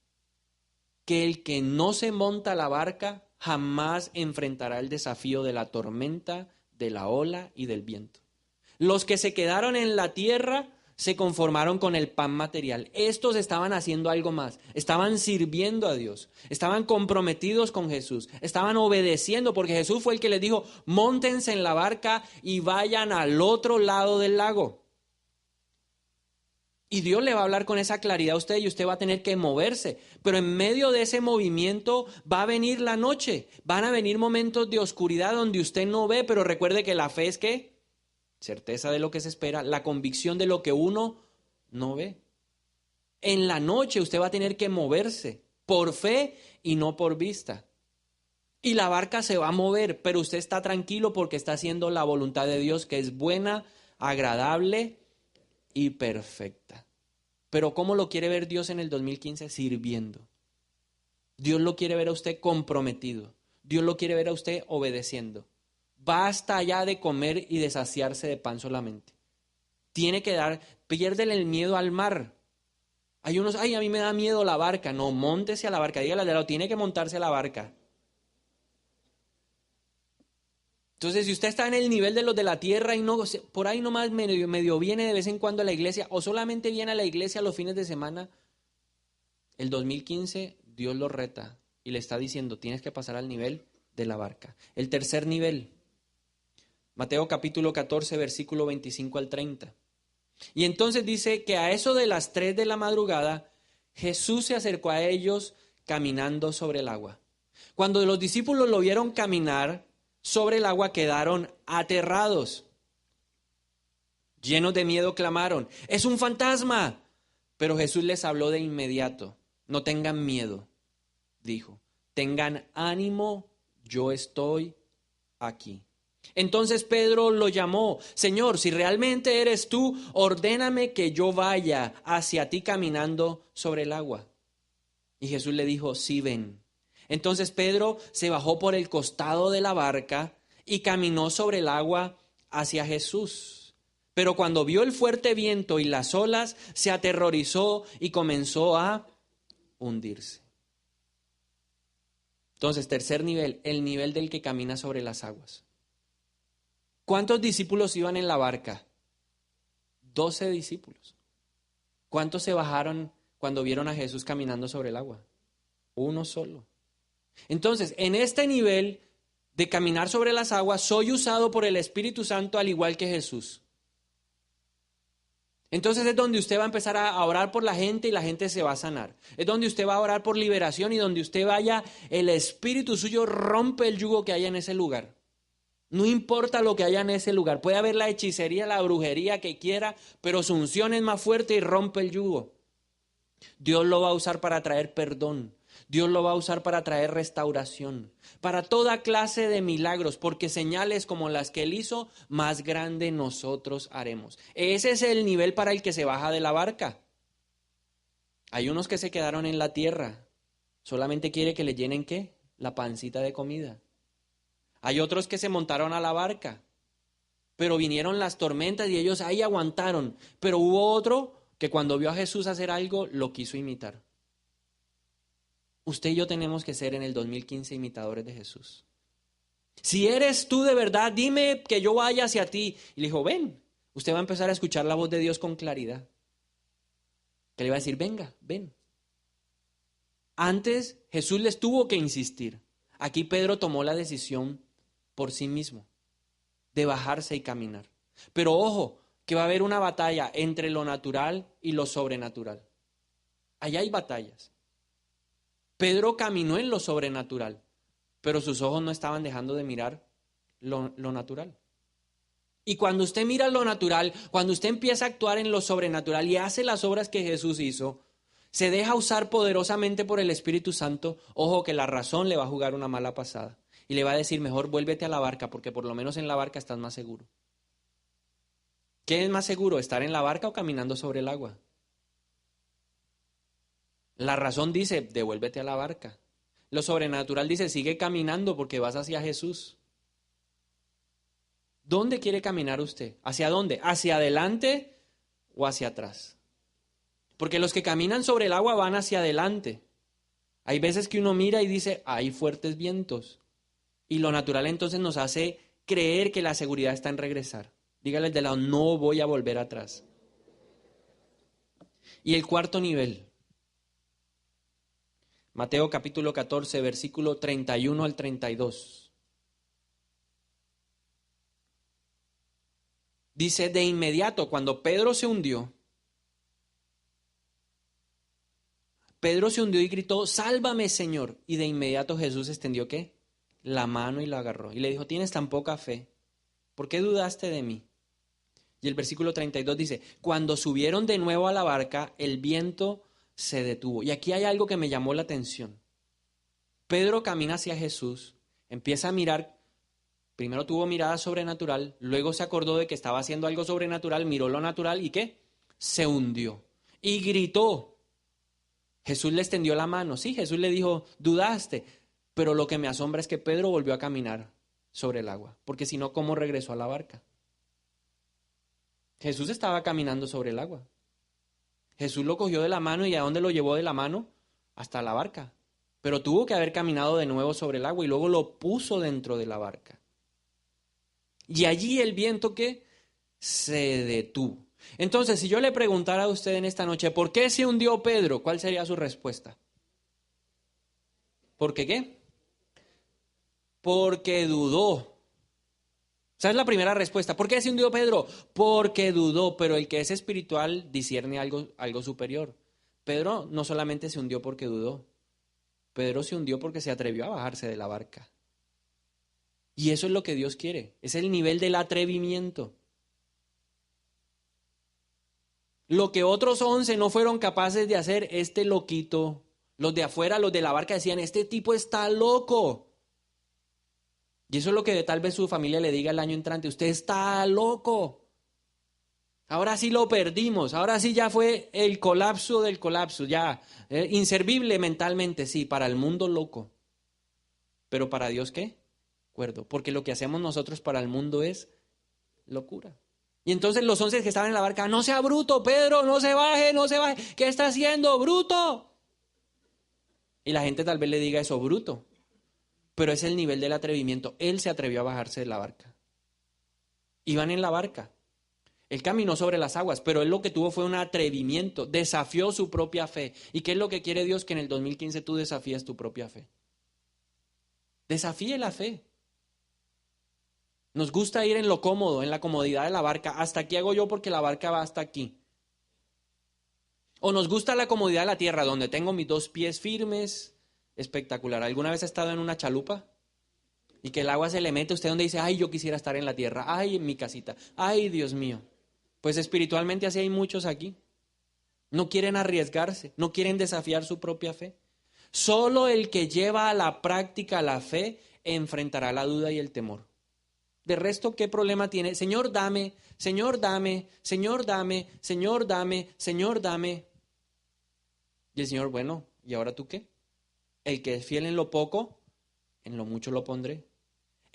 que el que no se monta a la barca jamás enfrentará el desafío de la tormenta, de la ola y del viento. Los que se quedaron en la tierra se conformaron con el pan material. Estos estaban haciendo algo más, estaban sirviendo a Dios, estaban comprometidos con Jesús, estaban obedeciendo, porque Jesús fue el que les dijo, móntense en la barca y vayan al otro lado del lago. Y Dios le va a hablar con esa claridad a usted y usted va a tener que moverse. Pero en medio de ese movimiento va a venir la noche. Van a venir momentos de oscuridad donde usted no ve, pero recuerde que la fe es ¿qué? Certeza de lo que se espera, la convicción de lo que uno no ve. En la noche usted va a tener que moverse por fe y no por vista. Y la barca se va a mover, pero usted está tranquilo porque está haciendo la voluntad de Dios, que es buena, agradable y perfecta. Pero ¿cómo lo quiere ver Dios en el 2015? Sirviendo. Dios lo quiere ver a usted comprometido. Dios lo quiere ver a usted obedeciendo. Basta ya de comer y de saciarse de pan solamente. Tiene que piérdele el miedo al mar. Hay unos, a mí me da miedo la barca. No, móntese a la barca. Dígale al de al lado, tiene que montarse a la barca. Entonces, si usted está en el nivel de los de la tierra y no, por ahí nomás medio viene de vez en cuando a la iglesia o solamente viene a la iglesia los fines de semana, el 2015 Dios lo reta y le está diciendo, tienes que pasar al nivel de la barca. El tercer nivel, Mateo capítulo 14, versículo 25 al 30. Y entonces dice que a eso de las 3 de la madrugada, Jesús se acercó a ellos caminando sobre el agua. Cuando los discípulos lo vieron caminar sobre el agua, quedaron aterrados. Llenos de miedo clamaron, ¡es un fantasma! Pero Jesús les habló de inmediato. No tengan miedo, dijo. Tengan ánimo, yo estoy aquí. Entonces Pedro lo llamó, Señor, si realmente eres tú, ordéname que yo vaya hacia ti caminando sobre el agua. Y Jesús le dijo, sí, ven. Entonces Pedro se bajó por el costado de la barca y caminó sobre el agua hacia Jesús. Pero cuando vio el fuerte viento y las olas, se aterrorizó y comenzó a hundirse. Entonces, tercer nivel, el nivel del que camina sobre las aguas. ¿Cuántos discípulos iban en la barca? 12 discípulos. ¿Cuántos se bajaron cuando vieron a Jesús caminando sobre el agua? Uno solo. Entonces, en este nivel de caminar sobre las aguas, soy usado por el Espíritu Santo al igual que Jesús. Entonces es donde usted va a empezar a orar por la gente y la gente se va a sanar. Es donde usted va a orar por liberación y donde usted vaya, el Espíritu suyo rompe el yugo que haya en ese lugar. No importa lo que haya en ese lugar. Puede haber la hechicería, la brujería que quiera, pero su unción es más fuerte y rompe el yugo. Dios lo va a usar para traer perdón. Dios lo va a usar para traer restauración, para toda clase de milagros, porque señales como las que Él hizo, más grande nosotros haremos. Ese es el nivel para el que se baja de la barca. Hay unos que se quedaron en la tierra, solamente quiere que le llenen ¿qué? La pancita de comida. Hay otros que se montaron a la barca, pero vinieron las tormentas y ellos ahí aguantaron. Pero hubo otro que cuando vio a Jesús hacer algo, lo quiso imitar. Usted y yo tenemos que ser en el 2015 imitadores de Jesús. Si eres tú de verdad, dime que yo vaya hacia ti. Y le dijo, ven. Usted va a empezar a escuchar la voz de Dios con claridad. Que le va a decir, venga, ven. Antes Jesús les tuvo que insistir. Aquí Pedro tomó la decisión por sí mismo de bajarse y caminar. Pero ojo, que va a haber una batalla entre lo natural y lo sobrenatural. Allá hay batallas. Pedro caminó en lo sobrenatural, pero sus ojos no estaban dejando de mirar lo natural. Y cuando usted mira lo natural, cuando usted empieza a actuar en lo sobrenatural y hace las obras que Jesús hizo, se deja usar poderosamente por el Espíritu Santo, ojo que la razón le va a jugar una mala pasada y le va a decir, mejor vuélvete a la barca porque por lo menos en la barca estás más seguro. ¿Qué es más seguro, estar en la barca o caminando sobre el agua? La razón dice, devuélvete a la barca. Lo sobrenatural dice, sigue caminando porque vas hacia Jesús. ¿Dónde quiere caminar usted? ¿Hacia dónde? ¿Hacia adelante o hacia atrás? Porque los que caminan sobre el agua van hacia adelante. Hay veces que uno mira y dice, hay fuertes vientos. Y lo natural entonces nos hace creer que la seguridad está en regresar. Dígale al de lado, no voy a volver atrás. Y el cuarto nivel, Mateo capítulo 14, versículo 31 al 32. Dice, de inmediato, cuando Pedro se hundió y gritó, sálvame, Señor. Y de inmediato Jesús extendió, ¿qué? La mano y la agarró. Y le dijo, tienes tan poca fe, ¿por qué dudaste de mí? Y el versículo 32 dice, cuando subieron de nuevo a la barca, el viento se detuvo. Y aquí hay algo que me llamó la atención. Pedro camina hacia Jesús, empieza a mirar, primero tuvo mirada sobrenatural, luego se acordó de que estaba haciendo algo sobrenatural, miró lo natural y ¿qué? Se hundió y gritó. Jesús le extendió la mano, sí, Jesús le dijo, dudaste, pero lo que me asombra es que Pedro volvió a caminar sobre el agua, porque si no, ¿cómo regresó a la barca? Jesús estaba caminando sobre el agua. Jesús lo cogió de la mano y ¿a dónde lo llevó de la mano? Hasta la barca. Pero tuvo que haber caminado de nuevo sobre el agua y luego lo puso dentro de la barca. Y allí el viento que se detuvo. Entonces, si yo le preguntara a usted en esta noche, ¿por qué se hundió Pedro? ¿Cuál sería su respuesta? ¿Por qué qué? Porque dudó. Esa es la primera respuesta. ¿Por qué se hundió Pedro? Porque dudó, pero el que es espiritual discierne algo superior. Pedro no solamente se hundió porque dudó, Pedro se hundió porque se atrevió a bajarse de la barca. Y eso es lo que Dios quiere, es el nivel del atrevimiento. Lo que otros 11 no fueron capaces de hacer, este loquito, los de afuera, los de la barca decían, este tipo está loco. Y eso es lo que tal vez su familia le diga el año entrante, usted está loco. Ahora sí lo perdimos, ahora sí ya fue el colapso del colapso, ya inservible mentalmente, sí, para el mundo loco. Pero para Dios, ¿qué? Cuerdo, porque lo que hacemos nosotros para el mundo es locura. Y entonces los 11 que estaban en la barca, no sea bruto, Pedro, no se baje, no se baje, ¿qué está haciendo, bruto? Y la gente tal vez le diga eso, bruto. Pero es el nivel del atrevimiento. Él se atrevió a bajarse de la barca. Iban en la barca. Él caminó sobre las aguas, pero él lo que tuvo fue un atrevimiento, desafió su propia fe. ¿Y qué es lo que quiere Dios? Que en el 2015 tú desafíes tu propia fe. Desafíe la fe. Nos gusta ir en lo cómodo, en la comodidad de la barca. Hasta aquí hago yo porque la barca va hasta aquí. O nos gusta la comodidad de la tierra, donde tengo mis dos pies firmes. Espectacular. ¿Alguna vez ha estado en una chalupa? Y que el agua se le mete, usted donde dice, ay, yo quisiera estar en la tierra, ay, en mi casita, ay, Dios mío. Pues espiritualmente así hay muchos aquí. No quieren arriesgarse, no quieren desafiar su propia fe. Solo el que lleva a la práctica la fe enfrentará la duda y el temor. De resto, ¿qué problema tiene? Señor, dame, Señor, dame, Señor, dame, Señor, dame, Señor, dame. Y el Señor, bueno, ¿y ahora tú qué? El que es fiel en lo poco, en lo mucho lo pondré.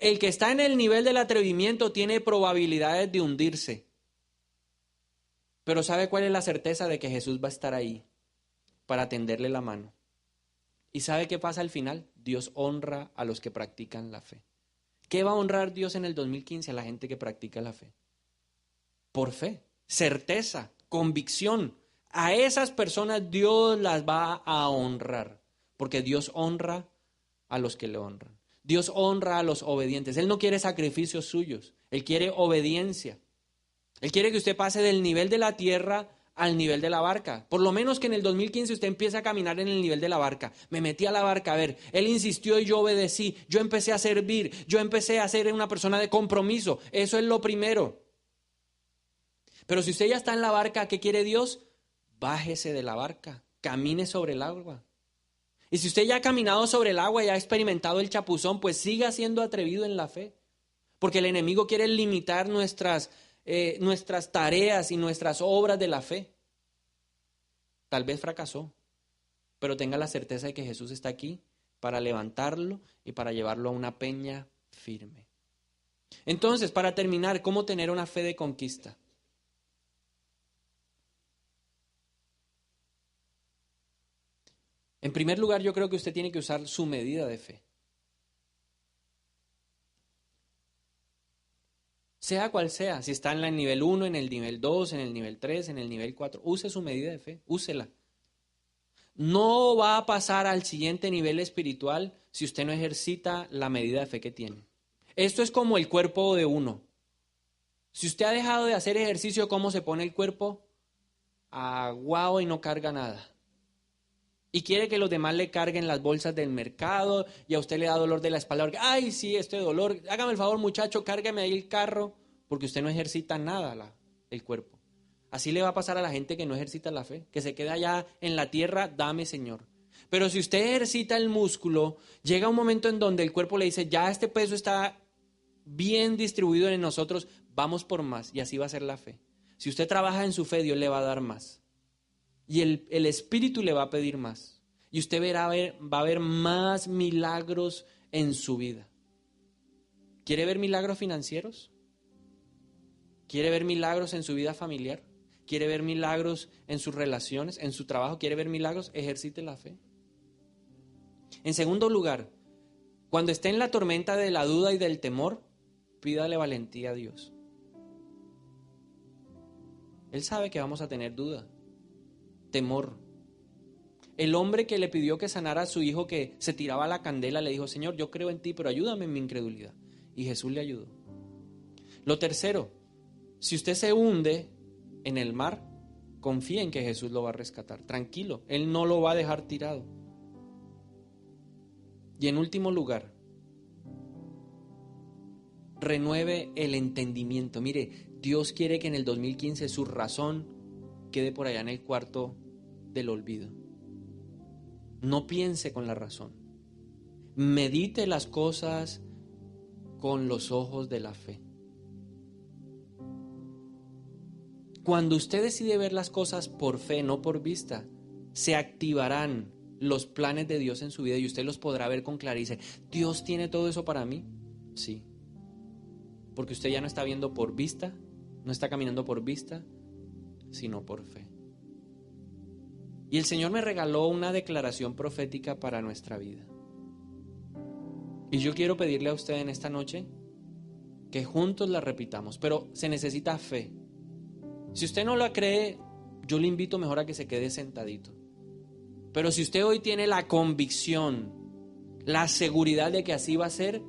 El que está en el nivel del atrevimiento tiene probabilidades de hundirse. Pero ¿sabe cuál es la certeza de que Jesús va a estar ahí para tenderle la mano? ¿Y sabe qué pasa al final? Dios honra a los que practican la fe. ¿Qué va a honrar Dios en el 2015 a la gente que practica la fe? Por fe, certeza, convicción. A esas personas Dios las va a honrar, porque Dios honra a los que le honran. Dios honra a los obedientes. Él no quiere sacrificios suyos, Él quiere obediencia. Él quiere que usted pase del nivel de la tierra al nivel de la barca. Por lo menos que en el 2015 usted empiece a caminar en el nivel de la barca. Me metí a la barca, a ver, Él insistió y yo obedecí. Yo empecé a servir, yo empecé a ser una persona de compromiso. Eso es lo primero. Pero si usted ya está en la barca, ¿qué quiere Dios? Bájese de la barca, camine sobre el agua. Y si usted ya ha caminado sobre el agua y ha experimentado el chapuzón, pues siga siendo atrevido en la fe. Porque el enemigo quiere limitar nuestras tareas y nuestras obras de la fe. Tal vez fracasó, pero tenga la certeza de que Jesús está aquí para levantarlo y para llevarlo a una peña firme. Entonces, para terminar, ¿cómo tener una fe de conquista? En primer lugar, yo creo que usted tiene que usar su medida de fe. sea cual sea, si está en el nivel 1, en el nivel 2, en el nivel 3, en el nivel 4, use su medida de fe, úsela. No va a pasar al siguiente nivel espiritual si usted no ejercita la medida de fe que tiene. Esto es como el cuerpo de uno. Si usted ha dejado de hacer ejercicio, ¿cómo se pone el cuerpo? Aguado y no carga nada. Y quiere que los demás le carguen las bolsas del mercado y a usted le da dolor de la espalda. Porque, ay, sí, este dolor. Hágame el favor, muchacho, cárgueme ahí el carro, porque usted no ejercita nada el cuerpo. Así le va a pasar a la gente que no ejercita la fe, que se queda allá en la tierra, dame, Señor. Pero si usted ejercita el músculo, llega un momento en donde el cuerpo le dice, ya este peso está bien distribuido en nosotros, vamos por más. Y así va a ser la fe. Si usted trabaja en su fe, Dios le va a dar más. Y el Espíritu le va a pedir más. Y usted va a ver más milagros en su vida. ¿Quiere ver milagros financieros? ¿Quiere ver milagros en su vida familiar? ¿Quiere ver milagros en sus relaciones, en su trabajo? ¿Quiere ver milagros? Ejercite la fe. En segundo lugar, cuando esté en la tormenta de la duda y del temor, pídale valentía a Dios. Él sabe que vamos a tener duda, temor. El hombre que le pidió que sanara a su hijo que se tiraba la candela le dijo, Señor, yo creo en ti, pero ayúdame en mi incredulidad. Y Jesús le ayudó. Lo tercero, si usted se hunde en el mar, confía en que Jesús lo va a rescatar. Tranquilo, Él no lo va a dejar tirado. Y en último lugar, renueve el entendimiento. Mire, Dios quiere que en el 2015 su razón quede por allá en el cuarto del olvido. No piense con la razón. Medite las cosas con los ojos de la fe. Cuando usted decide ver las cosas por fe, no por vista, se activarán los planes de Dios en su vida y usted los podrá ver con claridad. ¿Dios tiene todo eso para mí? Sí. Porque usted ya no está viendo por vista, no está caminando por vista, sino por fe. Y el Señor me regaló una declaración profética para nuestra vida. Y yo quiero pedirle a usted en esta noche que juntos la repitamos, pero se necesita fe. Si usted no la cree, yo le invito mejor a que se quede sentadito. Pero si usted hoy tiene la convicción, la seguridad de que así va a ser,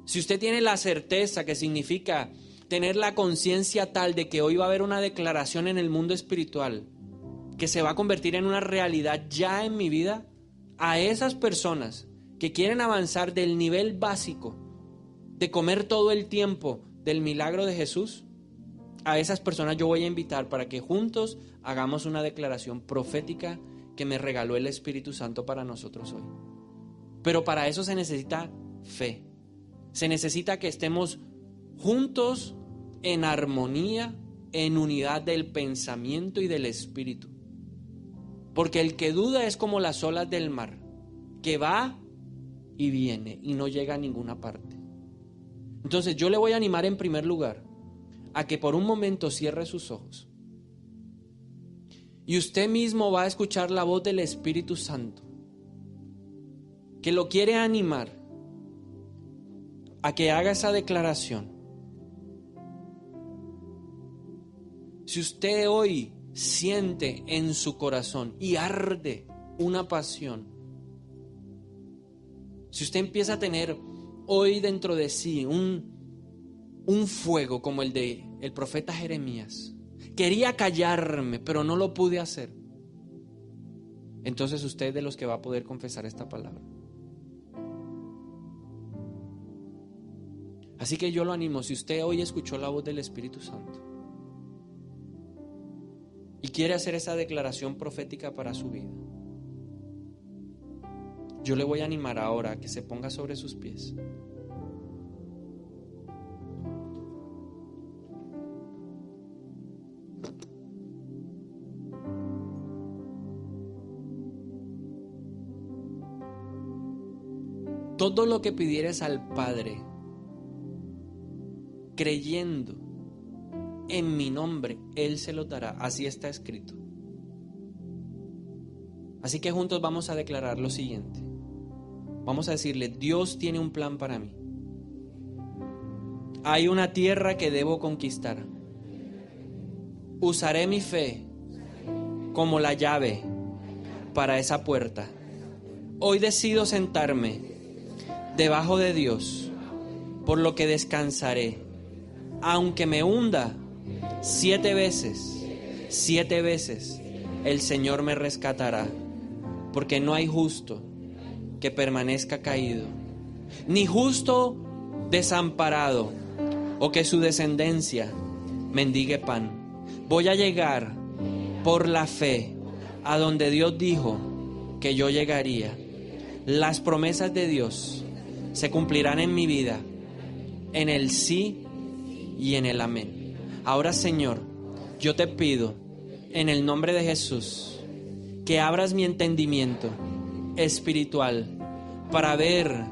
si usted tiene la certeza, que significa tener la conciencia tal de que hoy va a haber una declaración en el mundo espiritual que se va a convertir en una realidad ya en mi vida, a esas personas que quieren avanzar del nivel básico de comer todo el tiempo del milagro de Jesús, a esas personas yo voy a invitar para que juntos hagamos una declaración profética que me regaló el Espíritu Santo para nosotros hoy. Pero para eso se necesita fe. Se necesita que estemos juntos en armonía, en unidad del pensamiento y del espíritu. Porque el que duda es como las olas del mar, que va y viene y no llega a ninguna parte. Entonces yo le voy a animar en primer lugar a que por un momento cierre sus ojos. Y usted mismo va a escuchar la voz del Espíritu Santo, que lo quiere animar a que haga esa declaración. Si usted hoy siente en su corazón y arde una pasión, si usted empieza a tener hoy dentro de sí un fuego como el de el profeta Jeremías, quería callarme pero no lo pude hacer, entonces usted es de los que va a poder confesar esta palabra. Así que yo lo animo, si usted hoy escuchó la voz del Espíritu Santo y quiere hacer esa declaración profética para su vida, yo le voy a animar ahora a que se ponga sobre sus pies. Todo lo que pidieres al Padre, creyendo en mi nombre, Él se lo dará. Así está escrito. Así que juntos vamos a declarar lo siguiente. Vamos a decirle, Dios tiene un plan para mí. Hay una tierra que debo conquistar. Usaré mi fe como la llave para esa puerta. Hoy decido sentarme debajo de Dios, por lo que descansaré. Aunque me hunda 7 veces, 7 veces, el Señor me rescatará. Porque no hay justo que permanezca caído, ni justo desamparado, o que su descendencia mendigue pan. Voy a llegar por la fe a donde Dios dijo que yo llegaría. Las promesas de Dios se cumplirán en mi vida, en el sí y en el amén. Ahora, Señor, yo te pido en el nombre de Jesús que abras mi entendimiento espiritual para ver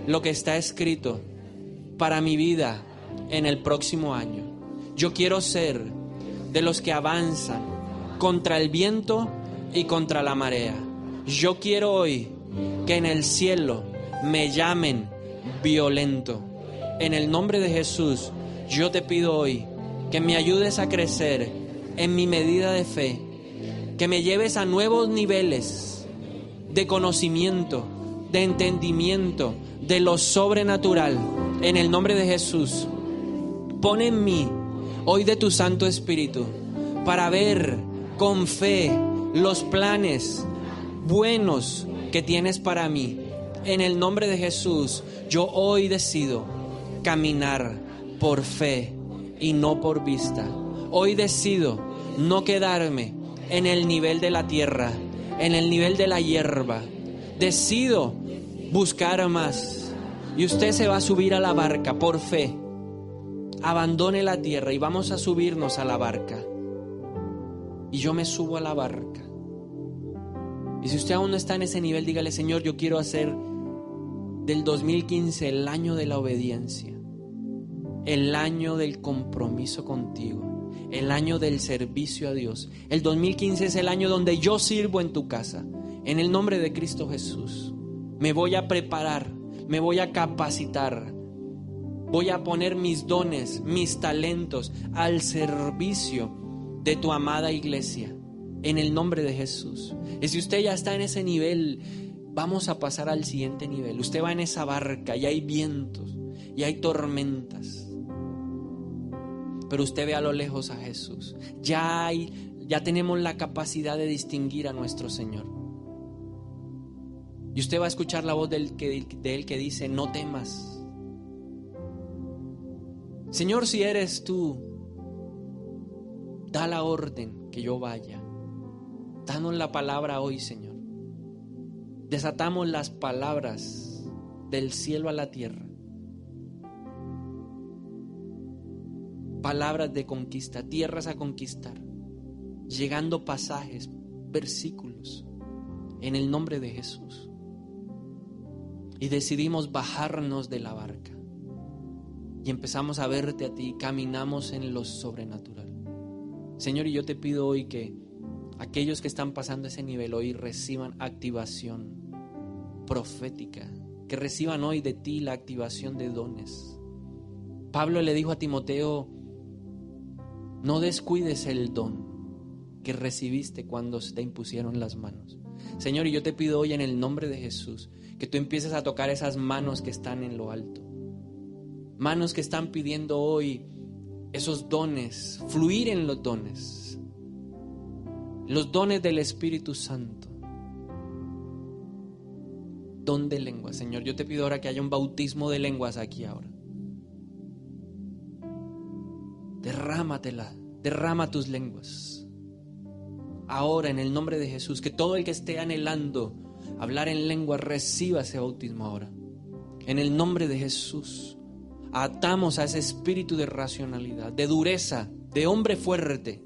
lo que está escrito para mi vida en el próximo año. Yo quiero ser de los que avanzan contra el viento y contra la marea. Yo quiero hoy que en el cielo me llamen violento. En el nombre de Jesús, yo te pido hoy que me ayudes a crecer en mi medida de fe, que me lleves a nuevos niveles de conocimiento, de entendimiento, de lo sobrenatural. En el nombre de Jesús, pon en mí hoy de tu Santo Espíritu para ver con fe los planes buenos que tienes para mí. En el nombre de Jesús, yo hoy decido caminar por fe y no por vista. Hoy decido no quedarme en el nivel de la tierra, en el nivel de la hierba. Decido buscar más. Y usted se va a subir a la barca por fe. Abandone la tierra y vamos a subirnos a la barca. Y yo me subo a la barca. Y si usted aún no está en ese nivel, dígale: Señor, yo quiero hacer del 2015 el año de la obediencia, el año del compromiso contigo, el año del servicio a Dios. El 2015 es el año donde yo sirvo en tu casa. En el nombre de Cristo Jesús, me voy a preparar, me voy a capacitar, voy a poner mis dones, mis talentos al servicio de tu amada iglesia. En el nombre de Jesús. Y si usted ya está en ese nivel, vamos a pasar al siguiente nivel. Usted va en esa barca y hay vientos y hay tormentas, pero usted ve a lo lejos a Jesús. Ya tenemos la capacidad de distinguir a nuestro Señor. Y usted va a escuchar la voz de él que dice: no temas. Señor, si eres tú, da la orden que yo vaya. Danos la palabra hoy, Señor. Desatamos las palabras del cielo a la tierra. Palabras de conquista, tierras a conquistar, llegando pasajes, versículos, en el nombre de Jesús. Y decidimos bajarnos de la barca y empezamos a verte a ti. Caminamos en lo sobrenatural, Señor. Y yo te pido hoy que aquellos que están pasando ese nivel hoy reciban activación profética, que reciban hoy de ti la activación de dones. Pablo le dijo a Timoteo: no descuides el don que recibiste cuando te impusieron las manos. Señor, y yo te pido hoy en el nombre de Jesús que tú empieces a tocar esas manos que están en lo alto, manos que están pidiendo hoy esos dones, fluir en los dones del Espíritu Santo. Don de lenguas, Señor. Yo te pido ahora que haya un bautismo de lenguas aquí ahora. Derrama tus lenguas. Ahora, en el nombre de Jesús, que todo el que esté anhelando hablar en lenguas reciba ese bautismo ahora. En el nombre de Jesús, atamos a ese espíritu de racionalidad, de dureza, de hombre fuerte.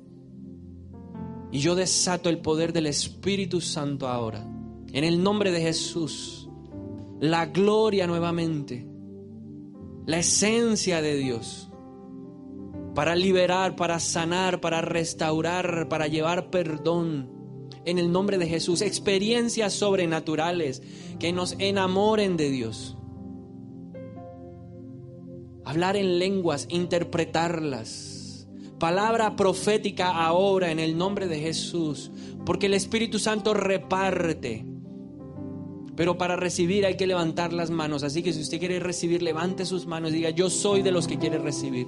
Y yo desato el poder del Espíritu Santo ahora. En el nombre de Jesús, la gloria nuevamente, la esencia de Dios, para liberar, para sanar, para restaurar, para llevar perdón. En el nombre de Jesús, experiencias sobrenaturales que nos enamoren de Dios. hablar en lenguas, interpretarlas. Palabra profética ahora en el nombre de Jesús, porque el Espíritu Santo reparte. Pero para recibir hay que levantar las manos. Así que si usted quiere recibir, levante sus manos y diga: yo soy de los que quiere recibir.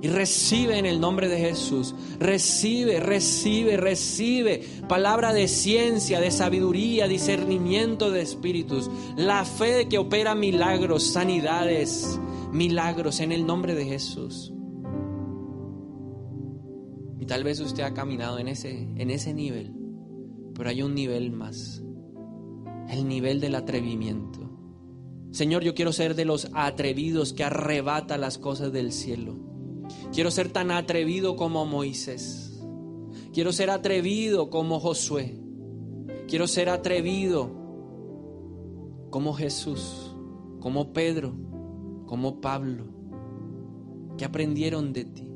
Y recibe en el nombre de Jesús. Recibe, recibe, recibe. Palabra de ciencia, de sabiduría, discernimiento de espíritus. La fe que opera milagros, sanidades, milagros en el nombre de Jesús. Y tal vez usted ha caminado en ese nivel, pero hay un nivel más. El nivel del atrevimiento. Señor, yo quiero ser de los atrevidos que arrebata las cosas del cielo. Quiero ser tan atrevido como Moisés. Quiero ser atrevido como Josué. Quiero ser atrevido como Jesús, como Pedro, como Pablo, que aprendieron de ti.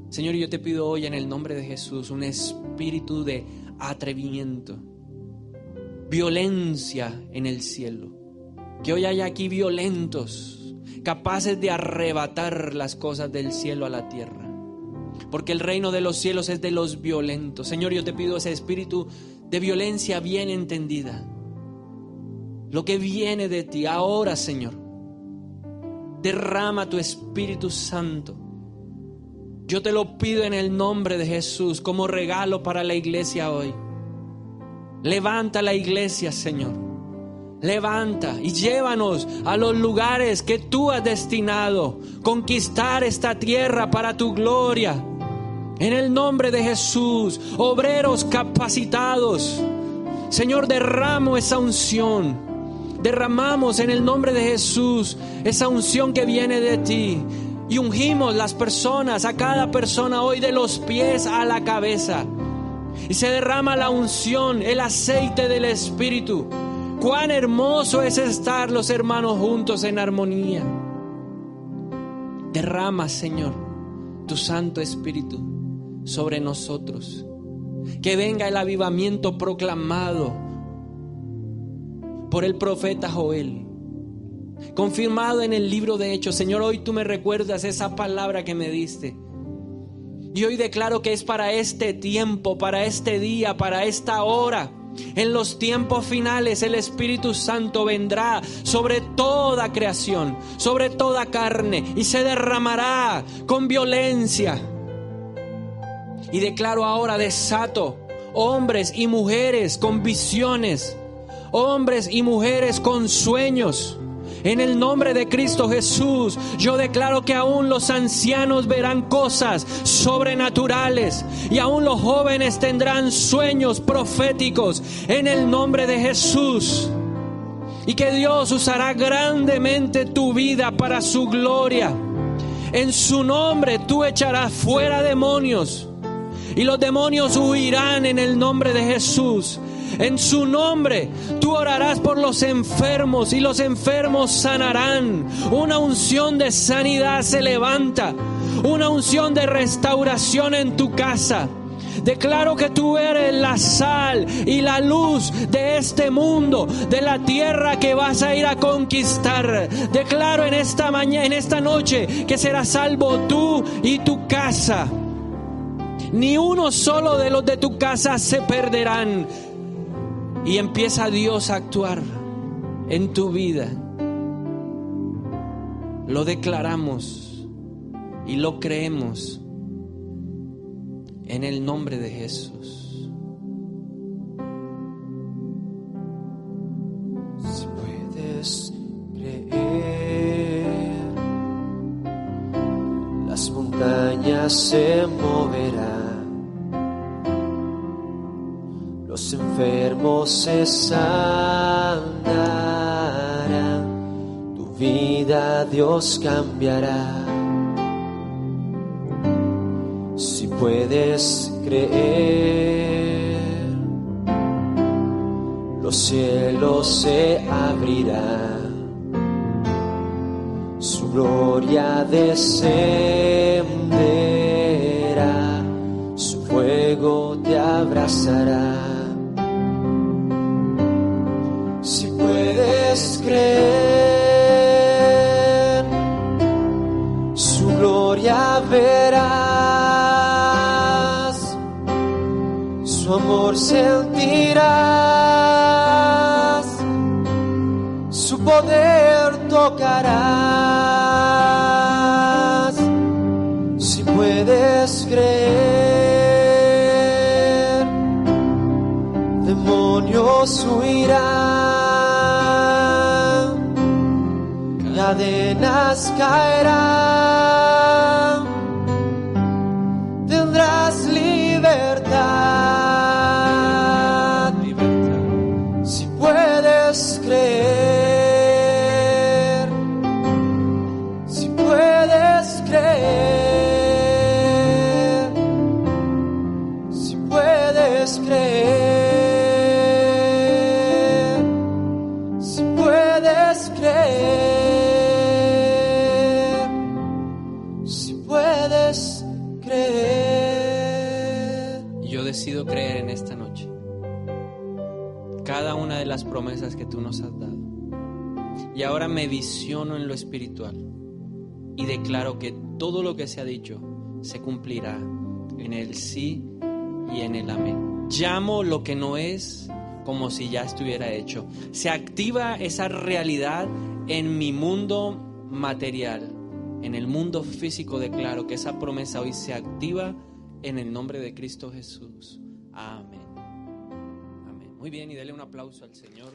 Señor, yo te pido hoy en el nombre de Jesús un espíritu de atrevimiento, violencia en el cielo. Que hoy haya aquí violentos, capaces de arrebatar las cosas del cielo a la tierra. Porque el reino de los cielos es de los violentos. Señor, yo te pido ese espíritu de violencia bien entendida. Lo que viene de ti ahora, Señor. Derrama tu Espíritu Santo. Yo te lo pido en el nombre de Jesús como regalo para la iglesia hoy. Levanta la iglesia, Señor. Levanta y llévanos a los lugares que tú has destinado. Conquistar esta tierra para tu gloria. En el nombre de Jesús, obreros capacitados. Señor, derramo esa unción. Derramamos en el nombre de Jesús esa unción que viene de ti. Y ungimos las personas, a cada persona hoy de los pies a la cabeza. Y se derrama la unción, el aceite del Espíritu. Cuán hermoso es estar los hermanos juntos en armonía. Derrama, Señor, tu Santo Espíritu sobre nosotros. Que venga el avivamiento proclamado por el profeta Joel, confirmado en el libro de Hechos. Señor, hoy tú me recuerdas esa palabra que me diste. Y hoy declaro que es para este tiempo, para este día, para esta hora. En los tiempos finales el Espíritu Santo vendrá sobre toda creación, sobre toda carne, y se derramará con violencia. Y declaro ahora, desato hombres y mujeres con visiones, hombres y mujeres con sueños. En el nombre de Cristo Jesús, yo declaro que aún los ancianos verán cosas sobrenaturales y aún los jóvenes tendrán sueños proféticos en el nombre de Jesús. Y que Dios usará grandemente tu vida para su gloria. En su nombre tú echarás fuera demonios y los demonios huirán en el nombre de Jesús. En su nombre tú orarás por los enfermos y los enfermos sanarán. Una unción de sanidad se levanta, una unción de restauración en tu casa. Declaro que tú eres la sal y la luz de este mundo, de la tierra que vas a ir a conquistar. Declaro en esta mañana, en esta noche, que serás salvo tú y tu casa. Ni uno solo de los de tu casa se perderán. Y empieza Dios a actuar en tu vida. Lo declaramos y lo creemos en el nombre de Jesús. Si puedes creer, las montañas se moverán. Los enfermos se sanarán, tu vida Dios cambiará. Si puedes creer, los cielos se abrirán, su gloria descenderá, su fuego te abrazará. Si puedes creer, sentirás, su poder tocarás, si puedes creer, demonios huirán, cadenas caerán, tendrás libertad, si puedes creer, si puedes creer, si puedes creer, si puedes creer, si puedes creer. Yo decido creer en esta noche cada una de las promesas que tú nos has dado. Y ahora me visiono en lo espiritual y declaro que todo lo que se ha dicho se cumplirá en el sí y en el amén. Llamo lo que no es como si ya estuviera hecho. Se activa esa realidad en mi mundo material, en el mundo físico. Declaro que esa promesa hoy se activa en el nombre de Cristo Jesús. Amén. Amén. Muy bien, y dele un aplauso al Señor.